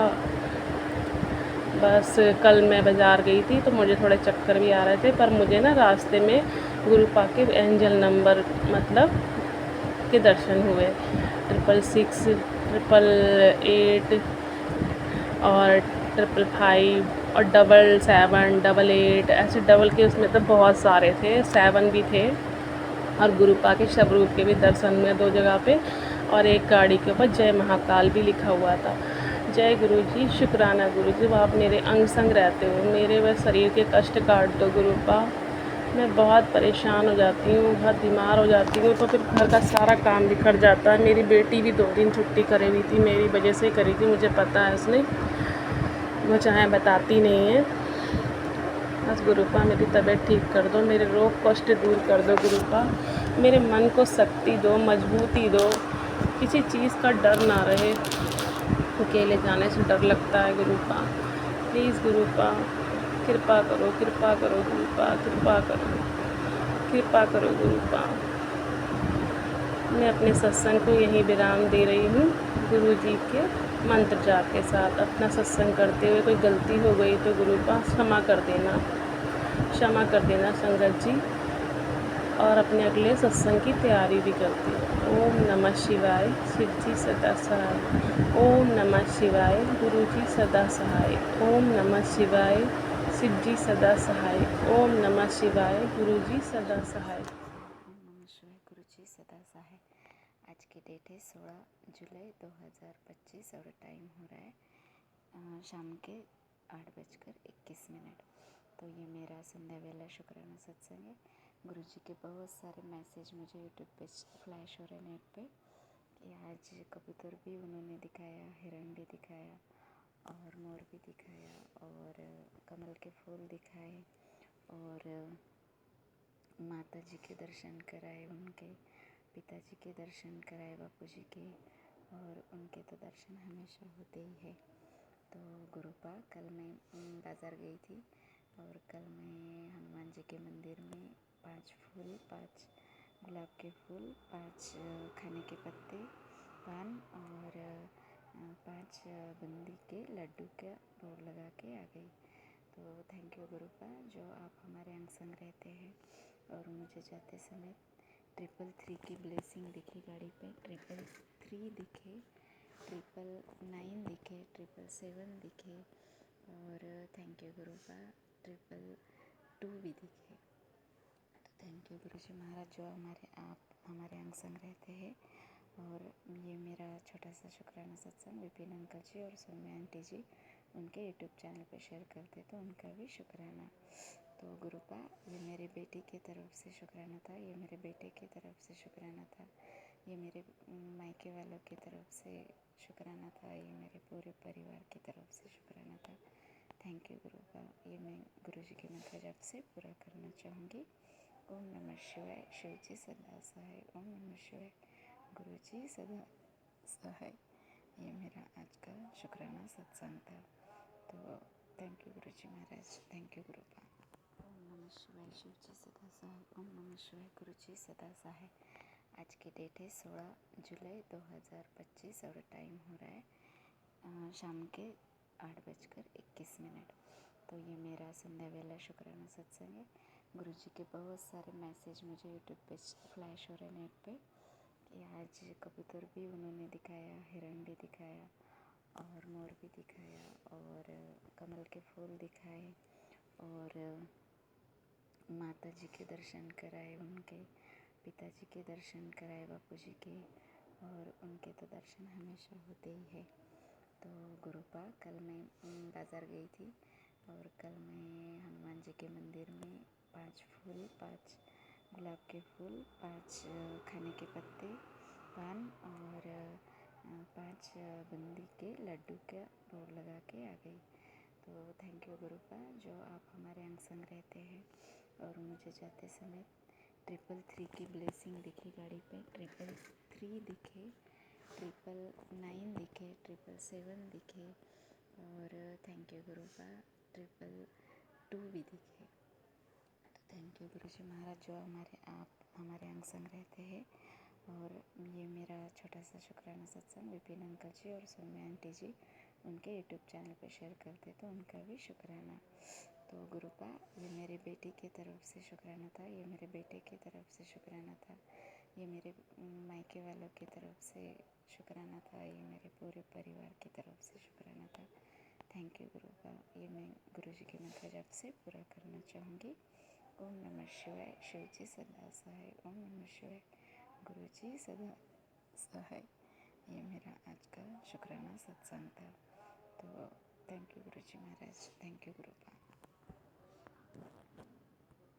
बस कल मैं बाज़ार गई थी तो मुझे थोड़े चक्कर भी आ रहे थे, पर मुझे रास्ते में गुरुपा के एंजल नंबर के दर्शन हुए, 666, 888 और 555 और 777, 88, ऐसे डबल के उसमें तो बहुत सारे थे, 7 भी थे। और गुरुपा के स्वरूप के भी दर्शन हुए 2 जगह पे, और एक गाड़ी के ऊपर जय महाकाल भी लिखा हुआ था। जय गुरुजी, शुक्राना गुरुजी, आप मेरे अंग संग रहते हो, मेरे वह शरीर के कष्ट काट दो गुरुपा। मैं बहुत परेशान हो जाती हूँ, बहुत बीमार हो जाती हूँ, तो फिर घर का सारा काम बिखर जाता है। मेरी बेटी भी 2 दिन छुट्टी करी हुई थी, मेरी वजह से करी थी, मुझे पता है उसने, वो चाहे बताती नहीं है। बस गुरुपा मेरी तबीयत ठीक कर दो, मेरे रोग कष्ट दूर कर दो गुरुपा, मेरे मन को शक्ति दो, मजबूती दो, किसी चीज़ का डर ना रहे। अकेले जाने से डर लगता है गुरुपा। प्लीज़ गुरुपा कृपा करो, कृपा करो गुरुपा, कृपा करो, कृपा करो गुरुपा। मैं अपने सत्संग को यहीं विराम दे रही हूँ गुरुजी के मंत्र जाप के साथ। अपना सत्संग करते हुए कोई गलती हो गई तो गुरुपा क्षमा कर देना, क्षमा कर देना संगत जी। और अपने अगले सत्संग की तैयारी भी करती हूँ। ओम नमः शिवाय, शिव जी सदा सहाय। ओम नमः शिवाय, गुरु जी सदा सहाय। ओम नमः शिवाय, शिव जी सदा सहाय। ओम नमः शिवाय, गुरु जी सदा सहाय। ओम नमः शिवाय, गुरु जी सदा सहाय। आज की डेट है 16 जुलाई 2025 और टाइम हो रहा है शाम के 8:21। तो ये मेरा संध्या वेला शुक्राना सत्संग है। गुरु जी के बहुत सारे मैसेज मुझे यूट्यूब पे फ्लैश हो रहे नेट पे कि आज कबूतर भी उन्होंने दिखाया, हिरण भी दिखाया और मोर भी दिखाया और कमल के फूल दिखाए और माता जी के दर्शन कराए, उनके पिताजी के दर्शन कराए, बापू जी के, और उनके तो दर्शन हमेशा होते ही है। तो गुरुपा कल मैं बाज़ार गई थी और कल मैं हनुमान जी के मंदिर में 5 फूल, 5 गुलाब के फूल, 5 खाने के पत्ते, पान और 5 बूंदी के लड्डू का भोग लगा के आ गई। तो थैंक यू गुरुपा, जो आप हमारे अंग संग रहते हैं। और मुझे जाते समय 333 की ब्लेसिंग दिखी गाड़ी पे, 333 दिखे, 999 दिखे, 777 दिखे और थैंक यू गुरुपा 222 भी दिखे। तो थैंक यू गुरु जी महाराज, जो आप हमारे अंग संग रहते हैं। और ये मेरा छोटा सा शुक्राना सत्संग विपिन अंकल जी और सौम्या आंटी जी उनके यूट्यूब चैनल पे शेयर करते, तो उनका भी शुक्राना। तो गुरुपा, ये मेरे बेटी की तरफ से शुक्राना था, ये मेरे बेटे की तरफ से शुक्राना था, ये मेरे मायके वालों की तरफ से शुक्राना था, ये मेरे पूरे परिवार की तरफ से शुक्राना था। Thank you गुरुपा। ये मैं गुरु जी के मंत्र जाप से पूरा करना चाहूँगी। ओम नमः शिवाय, शिव जी सदा सहाय। ओम नमः शिवाय, गुरु जी सदा सहाय। ये मेरा आज का शुक्राना सत्संग था। तो thank you Guru ji Maharaj, thank you गुरुपा। ओम नमः शिवाय, शिव जी सदा सहाय। ओम नमः शिवाय, गुरु जी सदा सहाय। आज की डेट है 16 जुलाई 2025 और टाइम हो रहा है शाम के 8:21। तो ये मेरा संध्या वेला शुक्राना सत्संग है। गुरु जी के बहुत सारे मैसेज मुझे यूट्यूब पे फ्लैश हो रहे नेट पे कि आज कबूतर भी उन्होंने दिखाया, हिरण भी दिखाया और मोर भी दिखाया और कमल के फूल दिखाए और माता जी के दर्शन कराए, उनके पिताजी के दर्शन कराए, बापू जी के, और उनके तो दर्शन हमेशा होते ही है। तो गुरुपा कल मैं बाज़ार गई थी और कल मैं हनुमान जी के मंदिर में 5 फूल, 5 गुलाब के फूल, 5 खाने के पत्ते, पान और 5 बूंदी के लड्डू का भोग लगा के आ गई। तो थैंक यू गुरुपा, जो आप हमारे अंग संग रहते हैं। और मुझे जाते समय 333 की ब्लेसिंग दिखी गाड़ी पे, 333 दिखे, 999 दिखे, 777 दिखे और थैंक यू गुरुपा 222 भी दिखे। तो थैंक यू गुरु जी महाराज, जो आप हमारे अंग संग रहते हैं। और ये मेरा छोटा सा शुक्राना सत्संग विपिन अंकल जी और सौम्या आंटी जी उनके यूट्यूब चैनल पे शेयर करते, तो उनका भी शुक्राना। तो गुरुपा, ये मेरे बेटी की तरफ से शुक्राना था, ये मेरे बेटे की तरफ से शुक्राना था, ये मेरे मायके वालों की तरफ से शुक्राना था, ये मेरे पूरे परिवार की तरफ से शुक्राना था। Thank you गुरुपा। ये मैं गुरु जी के मंत्र जाप से पूरा करना चाहूँगी। ओम नमः शिवाय, शिव जी सदा सहाय। ओम नमः शिवाय, गुरु जी सदा सहाय। ये मेरा आज का शुक्राना सत्संग था। तो thank you Guru ji Maharaj, thank you गुरुपा।